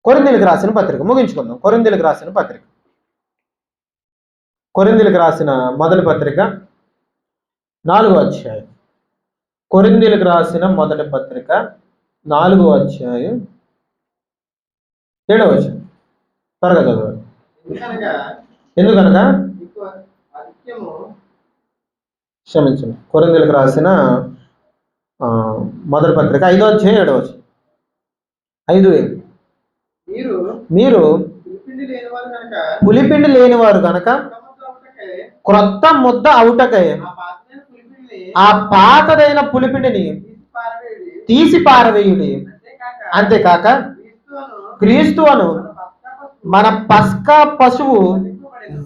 కొరింథీయులకు రాసిన పత్రిక ముగించుకుందాం. కొరింథీయులకు రాసిన మొదటి పత్రిక 4వ అధ్యాయం. కొరింథీయులకు రాసిన మొదటి పత్రిక 4వ అధ్యాయం 7వ వచనం. త్వరగా చదవండి. ఎందుకనగా క్షమించండి. కొరింథీయులకు రాసిన మొదటి పత్రిక 5వ అధ్యాయం 7వ వచనం. 5:7 మీరు పులిపిండి లేనివారు కనుక క్రొత్త ముద్ద అవుటకై ఆ పాతదైన పులిపిండిని తీసి పారవేయుడి. అంతేకాక క్రీస్తువను మన పస్కా పశువు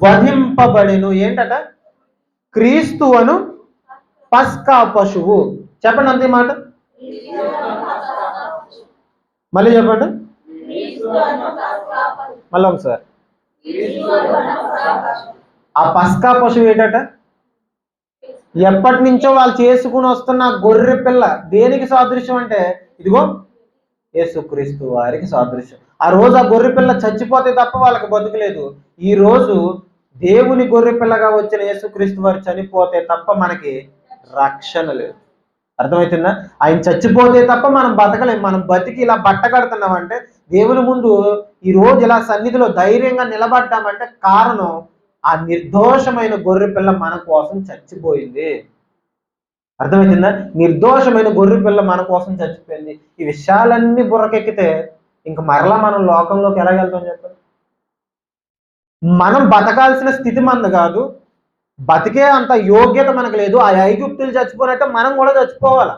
వధింపబడెను. ఏంటట? క్రీస్తువను పస్కా పశువు. చెప్పండి అంతే మాట. మళ్ళీ చెప్పండి. మళ్ళీ ఒకసారి. ఆ పస్కా పశువు ఏంటట? ఎప్పటి నుంచో వాళ్ళు చేసుకుని వస్తున్న గొర్రె పిల్ల. దేనికి సాదృశ్యం అంటే ఇదిగో యేసుక్రీస్తు వారికి సాదృశ్యం. ఆ రోజు ఆ గొర్రె పిల్ల చచ్చిపోతే తప్ప వాళ్ళకి బతుకులేదు. ఈ రోజు దేవుని గొర్రె పిల్లగా వచ్చిన యేసుక్రీస్తు వారు చనిపోతే తప్ప మనకి రక్షణ లేదు. అర్థమవుతుందా? ఆయన చచ్చిపోతే తప్ప మనం బతకలేం. మనం బతికి ఇలా బట్ట కడుతున్నామంటే, దేవుని ముందు ఈ రోజు ఇలా సన్నిధిలో ధైర్యంగా నిలబడ్డామంటే కారణం ఆ నిర్దోషమైన గొర్రె పిల్ల మన కోసం చచ్చిపోయింది. అర్థమవుతుందా? నిర్దోషమైన గొర్రె పిల్ల మన కోసం చచ్చిపోయింది. ఈ విషయాలన్నీ బుర్రకెక్కితే ఇంక మరలా మనం లోకంలోకి ఎలా వెళ్తాం చెప్పండి. మనం బతకాల్సిన స్థితి మనది కాదు. బతికే అంత యోగ్యత మనకు లేదు. ఆ ఐగుప్తులు చచ్చిపోయినట్టే మనం కూడా చచ్చిపోవాలి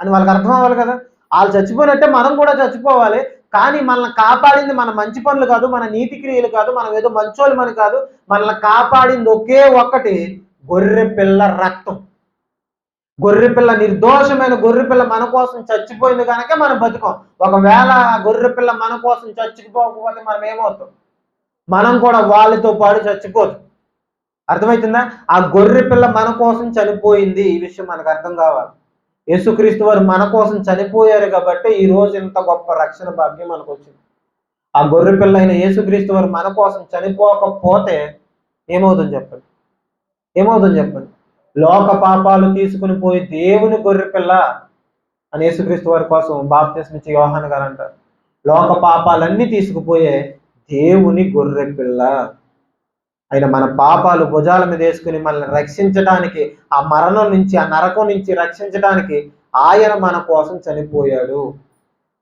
అని వాళ్ళకి అర్థం అవ్వాలి కదా. వాళ్ళు చచ్చిపోయినట్టే మనం కూడా చచ్చిపోవాలి. కానీ మనల్ని కాపాడింది మన మంచి పనులు కాదు, మన నీతి క్రియలు కాదు, మనం ఏదో మంచోళ్ళమని కాదు. మనల్ని కాపాడింది ఒకే ఒక్కటి, గొర్రె పిల్ల రక్తం. గొర్రెపిల్ల, నిర్దోషమైన గొర్రెపిల్ల మన కోసం చచ్చిపోయింది కనుక మనం బతుకం. ఒకవేళ ఆ గొర్రెపిల్ల మన కోసం చచ్చిపోకపోతే మనం ఏమవుతాం? మనం కూడా వాళ్ళతో పాటు చచ్చిపోతాం. అర్థమవుతుందా? ఆ గొర్రెపిల్ల మన కోసం చనిపోయింది. ఈ విషయం మనకు అర్థం కావాలి. యేసుక్రీస్తు వారు మన కోసం చనిపోయారు కాబట్టి ఈ రోజు ఇంత గొప్ప రక్షణ భాగ్యం మనకు వచ్చింది. ఆ గొర్రెపిల్ల అయిన యేసుక్రీస్తు వారు మన కోసం చనిపోకపోతే ఏమవుతుంది చెప్పండి? ఏమవుతుంది చెప్పండి? లోక పాపాలు తీసుకుని పోయి దేవుని గొర్రెపిల్ల అని యేసుక్రీస్తు వారి కోసం బాప్తిస్మ ఇచ్చే యోహాను గారు అంటారు. లోక పాపాలన్నీ తీసుకుపోయే దేవుని గొర్రెపిల్ల. ఆయన మన పాపాలు భుజాల మీద వేసుకుని మనల్ని రక్షించడానికి, ఆ మరణం నుంచి, ఆ నరకం నుంచి రక్షించడానికి ఆయన మన కోసం చనిపోయాడు.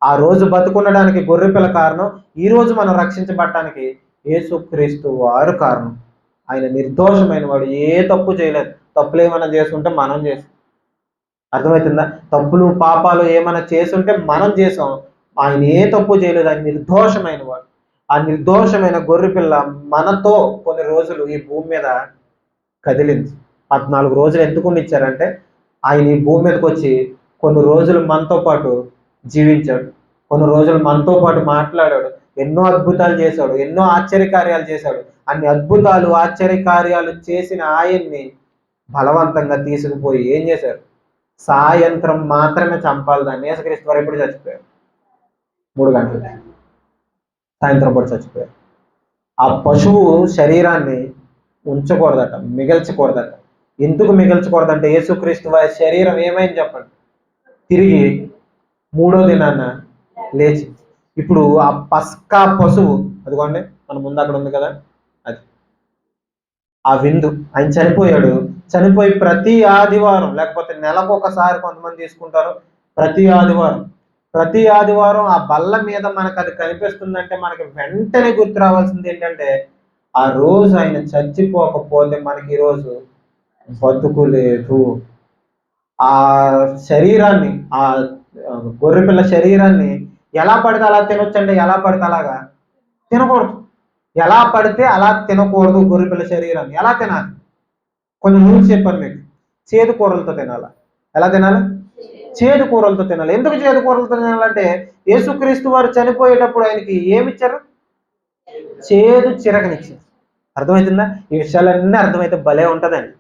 ఆ రోజు బతుకుండడానికి గొర్రెపిల్ల కారణం, ఈ రోజు మనం రక్షించబడటానికి యేసుక్రీస్తు వారు కారణం. ఆయన నిర్దోషమైన వాడు, ఏ తప్పు చేయలేదు. తప్పులు ఏమైనా చేసుంటే మనం చేసాం. అర్థమవుతుందా? తప్పులు పాపాలు ఏమైనా చేసుంటే మనం చేసాం. ఆయన ఏ తప్పు చేయలేదు. ఆయన నిర్దోషమైన వాడు. ఆ నిర్దోషమైన గొర్రెపిల్ల మనతో కొన్ని రోజులు ఈ భూమి మీద కదిలింది. 14 రోజులు ఎందుకు ఇచ్చారంటే, ఆయన ఈ భూమి మీదకి వచ్చి కొన్ని రోజులు మనతో పాటు జీవించాడు, కొన్ని రోజులు మనతో పాటు మాట్లాడాడు, ఎన్నో అద్భుతాలు చేశాడు, ఎన్నో ఆశ్చర్యకార్యాలు చేశాడు. అన్ని అద్భుతాలు ఆశ్చర్యకార్యాలు చేసిన ఆయన్ని బలవంతంగా తీసుకుపోయి ఏం చేశారు? సాయంత్రం మాత్రమే చంపాలి దాన్ని. యేసుక్రీస్తు వారు ఎప్పుడు చచ్చిపోయారు? 3 గంటలు సాయంత్రం పూట చచ్చిపోయారు. ఆ పశువు శరీరాన్ని ఉంచకూడదట, మిగల్చకూడదట. ఎందుకు మిగల్చకూడదంటే యేసుక్రీస్తు వారి శరీరం ఏమైంది చెప్పండి? తిరిగి 3వ దినాన లేచి. ఇప్పుడు ఆ పస్కా పశువు అదిగోండి మన ముందు అక్కడ ఉంది కదా, అది ఆ విందు. ఆయన చనిపోయాడు. చనిపోయి ప్రతి ఆదివారం, లేకపోతే నెలకు ఒకసారి కొంతమంది తీసుకుంటారు, ప్రతి ఆదివారం ఆ బల్ల మీద మనకు అది కనిపిస్తుందంటే మనకి వెంటనే గుర్తు రావాల్సింది ఏంటంటే, ఆ రోజు ఆయన చచ్చిపోకపోతే మనకి ఈరోజు బతుకు లేదు. ఆ శరీరాన్ని, ఆ గొర్రెపిల్ల శరీరాన్ని ఎలా పడితే అలా తినొచ్చండి, ఎలా పడితే అలాగా తినకూడదు. ఎలా పడితే అలా తినకూడదు. గొర్రెపిల్ల శరీరాన్ని ఎలా తినాలి? కొంచెం ముందు చెప్పాను మీకు. చేదు కూరలతో తినాలి. ఎలా తినాలి? చేదు కూరలతో తినాలి. ఎందుకు చేదు కూరలతో తినాలంటే, యేసుక్రీస్తు వారు చనిపోయేటప్పుడు ఆయనకి ఏమిచ్చారు? చేదు చిరకనిచ్చారు. అర్థమవుతుందా? ఈ విషయాలన్నీ అర్థమైతే భలే ఉంటుందండి.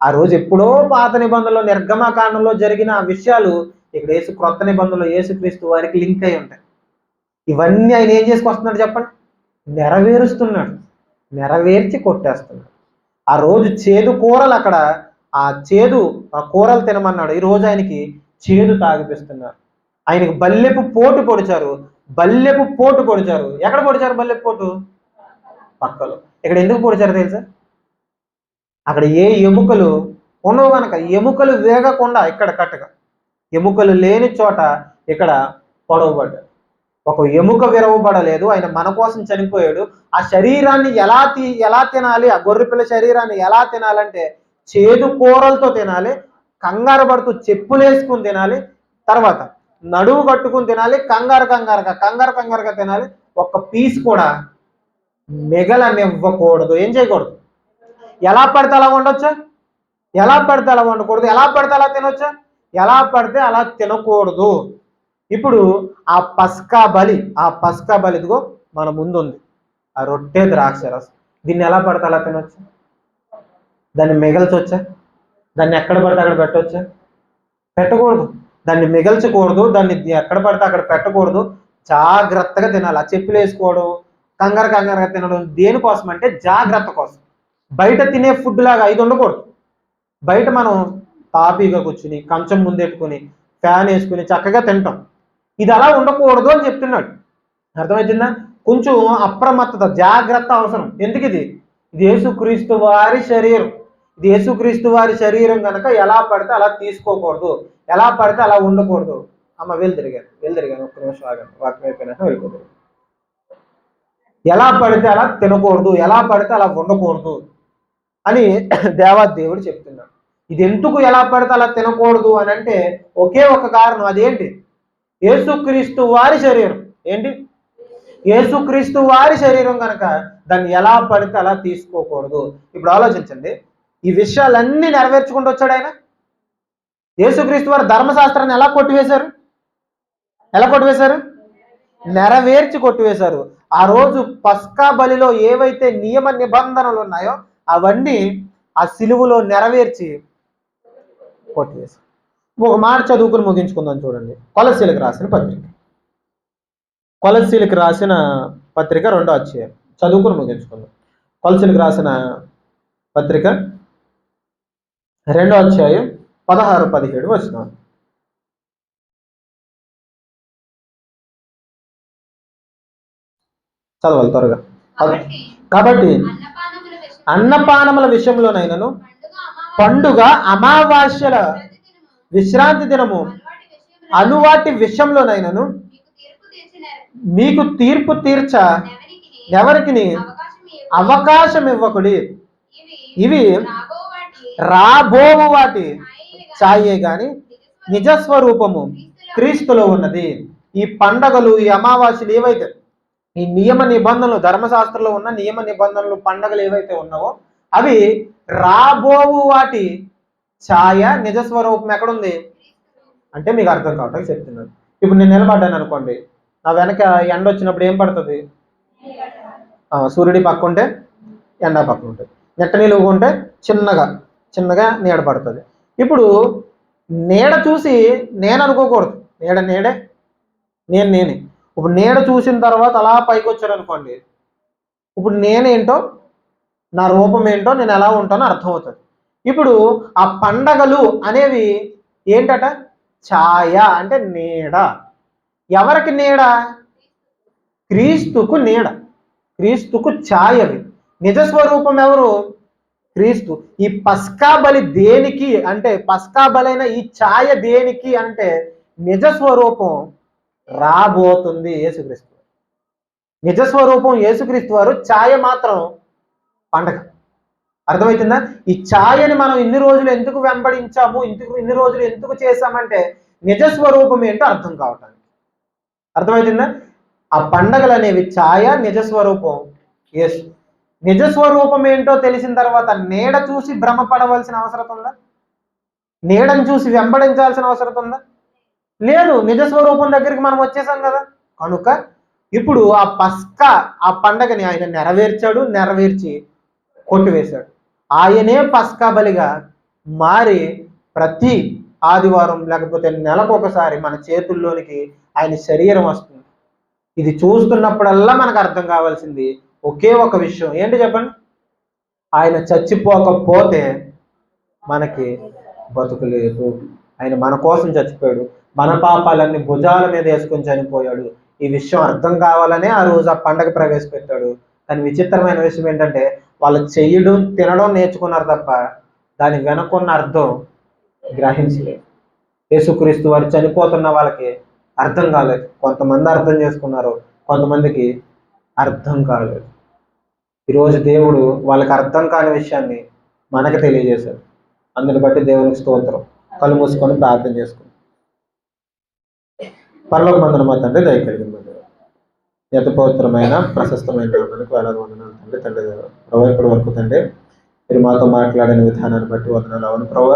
ఆ రోజు ఎప్పుడో పాత నిబంధనలో నిర్గమకాండంలో జరిగిన ఆ విషయాలు ఇక్కడ క్రొత్త నిబంధనలో యేసుక్రీస్తు వారికి లింక్ అయి ఉంటాయి. ఇవన్నీ ఆయన ఏం చేసుకొస్తున్నాడు చెప్పండి? నెరవేరుస్తున్నాడు. నెరవేర్చి కొట్టేస్తున్నాడు. ఆ రోజు చేదు కూరలు, అక్కడ ఆ కూరలు తినమన్నాడు. ఈ రోజు ఆయనకి చేదు తాగిపిస్తున్నారు. ఆయనకి బల్లెపు పోటు పొడిచారు. ఎక్కడ పొడిచారు బల్లెపు పోటు? పక్కలో. ఇక్కడ ఎందుకు పొడిచారు తెలుసా? అక్కడ ఏ ఎముకలు ఉండవు కనుక, ఎముకలు వేగకుండా ఇక్కడ కట్టగా, ఎముకలు లేని చోట ఇక్కడ పొడవబడ్డాడు. ఒక ఎముక విరవబడలేదు. ఆయన మన కోసం చనిపోయాడు. ఆ శరీరాన్ని ఎలా తినాలి? ఆ గొర్రెపిల్ల శరీరాన్ని ఎలా తినాలంటే చేదు కూరలతో తినాలి, కంగారు పడుతూ చెప్పులు వేసుకుని తినాలి, తర్వాత నడువు కట్టుకుని తినాలి, కంగారుగా తినాలి. ఒక్క పీస్ కూడా మిగలనివ్వకూడదు. ఏం చేయకూడదు? ఎలా పడితే అలా ఉండొచ్చా? ఎలా పడితే అలా ఉండకూడదు. ఎలా పడితే అలా తినొచ్చా? ఎలా పడితే అలా తినకూడదు. ఇప్పుడు ఆ పస్కా బలి ఇదిగో మన ముందు ఉంది. ఆ రొట్టె ద్రాక్ష రసం. దీన్ని ఎలా పడితే అలా తినొచ్చా? దాన్ని మిగల్చొచ్చా? దాన్ని ఎక్కడ పడితే అక్కడ పెట్టవచ్చా? పెట్టకూడదు. దాన్ని మిగల్చకూడదు. దాన్ని ఎక్కడ పడితే అక్కడ పెట్టకూడదు. జాగ్రత్తగా తినాలి. ఆ చెప్పులు వేసుకోవడం, కంగారుగా తినడం దేనికోసం అంటే జాగ్రత్త కోసం. బయట తినే ఫుడ్ లాగా ఇది ఉండకూడదు. బయట మనం తాపీగా కూర్చుని కంచం ముందెట్టుకుని ఫ్యాన్ వేసుకుని చక్కగా తింటాం. ఇది అలా ఉండకూడదు అని చెప్తున్నాడు. అర్థమవుతుందా? కొంచెం అప్రమత్తత, జాగ్రత్త అవసరం. ఎందుకు? ఇది యేసుక్రీస్తు వారి శరీరం. ఇది యేసుక్రీస్తు వారి శరీరం కనుక ఎలా పడితే అలా తీసుకోకూడదు, ఎలా పడితే అలా ఉండకూడదు. అమ్మ వేలు తిరిగాను ఒక్క నిమిషం ఆగండి, వాక్యం అయిపోయినట్టు వెళ్ళిపోతుంది. ఎలా పడితే అలా తినకూడదు, ఎలా పడితే అలా ఉండకూడదు అని దేవుడు చెప్తున్నాడు. ఇది ఎందుకు ఎలా పడితే అలా తినకూడదు అని అంటే ఒకే ఒక కారణం. అదేంటి? యేసుక్రీస్తు వారి శరీరం. ఏంటి? యేసుక్రీస్తు వారి శరీరం కనుక దాన్ని ఎలా పడితే అలా తీసుకోకూడదు. ఇప్పుడు ఆలోచించండి, ఈ విషయాలన్నీ నెరవేర్చుకుంటూ వచ్చాడు ఆయన. యేసుక్రీస్తు వారి ధర్మశాస్త్రాన్ని ఎలా కొట్టివేశారు? నెరవేర్చి కొట్టివేశారు. ఆ రోజు పస్కా బలిలో ఏవైతే నియమ నిబంధనలు ఉన్నాయో అవన్నీ ఆ సిలువలో నెరవేర్చి కొట్టివేశారు. ఒక మాట చదువుకుని ముగించుకుందాం. చూడండి, కొలస్సీలకు రాసిన పత్రిక 2వ అధ్యాయం చదువుకుని ముగించుకుందాం. కొలస్సీలకు రాసిన పత్రిక 2వ అధ్యాయం 16-17 వచనాలు. చదవాలి త్వరగా. కాబట్టి అన్నపానముల విషయంలోనైనను, పండుగ, అమావాస్యల, విశ్రాంతి దినము అనువాటి విషయంలోనైనను మీకు తీర్పు తీర్చ ఎవరికి అవకాశం ఇవ్వకుడి. ఇవి రాబోవు వాటి ఛాయే గాని నిజస్వరూపము క్రీస్తులో ఉన్నది. ఈ పండగలు, ఈ అమావాస్యలు ఏవైతే, ఈ నియమ నిబంధనలు, ధర్మశాస్త్రంలో ఉన్న నియమ నిబంధనలు, పండగలు ఏవైతే ఉన్నావో అవి రాబోవు వాటి ఛాయ, నిజస్వరూపం ఎక్కడుంది అంటే మీకు అర్థం కావటానికి చెప్తున్నాను. ఇప్పుడు నేను నిలబడ్డాను అనుకోండి, నా వెనక ఎండ వచ్చినప్పుడు ఏం పడుతుంది? సూర్యుడి పక్క ఉంటే ఎండ పక్కన ఉంటుంది, నెట్ట నిలువుగా ఉంటే చిన్నగా నీడ పడుతుంది. ఇప్పుడు నీడ చూసి నేను అనుకోకూడదు, నీడే నేనే. ఇప్పుడు నీడ చూసిన తర్వాత అలా పైకి వచ్చాడు అనుకోండి, ఇప్పుడు నేనేంటో, నా రూపం ఏంటో, నేను ఎలా ఉంటానో అర్థమవుతుంది. ఇప్పుడు ఆ పండగలు అనేవి ఏంటట? ఛాయ అంటే నీడ. ఎవరికి నీడ? క్రీస్తుకు నీడ, క్రీస్తుకు ఛాయవి. నిజస్వరూపం ఎవరు? క్రీస్తు. ఈ పస్కా బలి దేనికి అంటే, పస్కా బలైన ఈ ఛాయ దేనికి అంటే నిజస్వరూపం రాబోతుంది యేసుక్రీస్తు. నిజస్వరూపం యేసుక్రీస్తు వారు, ఛాయ మాత్రం పండగ. అర్థమవుతుందా? ఈ ఛాయని మనం ఇన్ని రోజులు ఎందుకు వెంబడించాము, ఇన్ని రోజులు ఎందుకు చేశామంటే నిజస్వరూపం ఏంటో అర్థం కావటానికి. అర్థమవుతుందా? ఆ పండగలు అనేవి ఛాయ, నిజస్వరూపం యేసు. నిజస్వరూపం ఏంటో తెలిసిన తర్వాత నీడ చూసి భ్రమపడవలసిన అవసరం ఉందా? నీడను చూసి వెంబడించాల్సిన అవసరం ఉందా? లేదు. నిజస్వరూపం దగ్గరికి మనం వచ్చేసాం కదా. కనుక ఇప్పుడు ఆ పస్కా, ఆ పండగని ఆయన నెరవేర్చి కొట్టివేశాడు. ఆయనే పస్కా బలిగా మారి ప్రతి ఆదివారం లేకపోతే నెలకు ఒకసారి మన చేతుల్లోనికి ఆయన శరీరం వస్తుంది. ఇది చూస్తున్నప్పుడల్లా మనకు అర్థం కావాల్సింది ఒకే ఒక విషయం. ఏంటి చెప్పండి? ఆయన చచ్చిపోకపోతే మనకి బతుకు లేదు. ఆయన మన కోసం చచ్చిపోయాడు, మన పాపాలన్నీ భుజాల మీద వేసుకొని చనిపోయాడు. ఈ విషయం అర్థం కావాలనే ఆ రోజు ఆ పండగ ప్రవేశపెట్టాడు. కానీ విచిత్రమైన విషయం ఏంటంటే వాళ్ళు చేయడం, తినడం నేర్చుకున్నారు తప్ప దాని వెనకున్న అర్థం గ్రహించలేదు. యేసుక్రీస్తు వారు చనిపోతున్న వాళ్ళకి అర్థం కాలేదు. కొంతమంది అర్థం చేసుకున్నారు, కొంతమందికి అర్థం కాలేదు. ఈరోజు దేవుడు వాళ్ళకి అర్థం కాని విషయాన్ని మనకు తెలియజేశాడు. అందుని బట్టి దేవునికి స్తోత్రం. కళ్ళు మూసుకొని ప్రార్థన చేసుకుని. పరలోకమందున మా తండ్రి, దయ కలిగిన యథపవిత్రమైన ప్రశస్తమైన మనకు వేలాది వందనాలు తండ్రి. ప్రభు ఇప్పటి వరకు తండ్రి మీరు మాతో మాట్లాడిన విధానాన్ని బట్టి వందనాలు. అవును ప్రభు,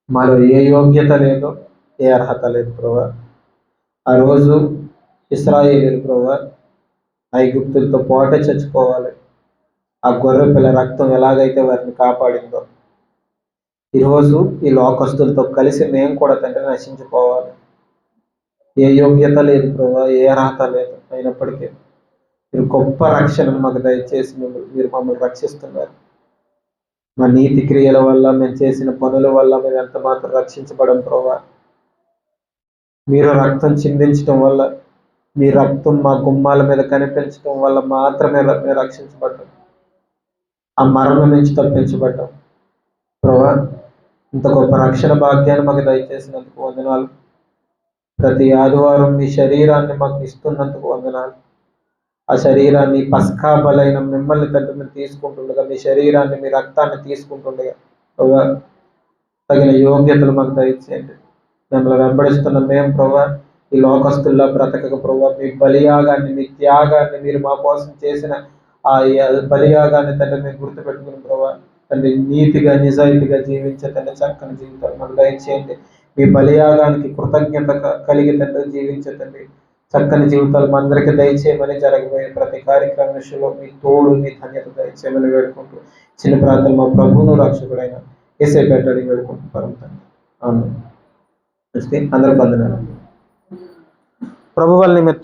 మాలో ఏ యోగ్యత లేదో, ఏ అర్హత లేదు ప్రభు. ఆ రోజు ఇశ్రాయేలీయులు ప్రభు ఐగుప్తులతో పోటే చచ్చిపోవాలి. ఆ గొర్రె పిల్ల రక్తం ఎలాగైతే వారిని కాపాడిందో, ఈరోజు ఈ లోకస్తులతో కలిసి మేము కూడా తండ్రి నశించిపోవాలి. ఏ యోగ్యత లేదు ప్రభు, ఏ అర్హత లేదు. అయినప్పటికీ మీరు గొప్ప రక్షణను మాకు దయచేసి మీరు మమ్మల్ని రక్షిస్తున్నారు. మా నీతి క్రియల వల్ల, మేము చేసిన పనుల వల్ల మేము ఎంత మాత్రం రక్షించబడం ప్రభు. మీరు రక్తం చిందించడం వల్ల, మీ రక్తం మా గుమ్మాల మీద కనిపించడం వల్ల మాత్రమే మేము రక్షించబడ్డాం. ఆ మరణం నుంచి తప్పించబడ్డాం ప్రభు. ఇంత గొప్ప రక్షణ భాగ్యాన్ని మాకు దయచేసినందుకు వందనాలు. ప్రతి ఆదివారం మీ శరీరాన్ని మాకు ఇస్తున్నందుకు వందనాలు. ఆ శరీరాన్ని, పస్కా బలైన మిమ్మల్ని తండ్రి మేము తీసుకుంటుండగా, మీ శరీరాన్ని, మీ రక్తాన్ని తీసుకుంటుండగా తగిన యోగ్యతలు మాకు దయచేయండి. మిమ్మల్ని వెంబడిస్తున్న మేము ప్రభు ఈ లోకస్తుల్లా బ్రతకక ప్రభు, మీ బలియాగాన్ని, మీ త్యాగాన్ని, మీరు మా కోసం చేసిన ఆ బలియాగాన్ని తండ్రి మేము గుర్తుపెట్టుకుని ప్రభు తండ్రి నీతిగా నిజాయితీగా జీవించే తండ్రి చక్కని జీవితాలు మాకు దయచేయండి. మీ బలియాగానికి కృతజ్ఞత కలిగి తండ్రి జీవించే తండ్రి చక్కని జీవితాలు మా అందరికీ దయచేయమని, జరగబోయే ప్రతి కార్యక్రమం విషయంలో మీ తోడు, మీ ధన్యత దయచేయమని వేడుకుంటూ చిన్న ప్రాంతం మా ప్రభువును రక్షకుడైన యేసయ్య పేరిట అడిగి వేడుకుంటున్నాం తండ్రి. ఆమేన్. అందరికీ వందనాలు. ప్రభు వాళ్ళ నిమిత్తం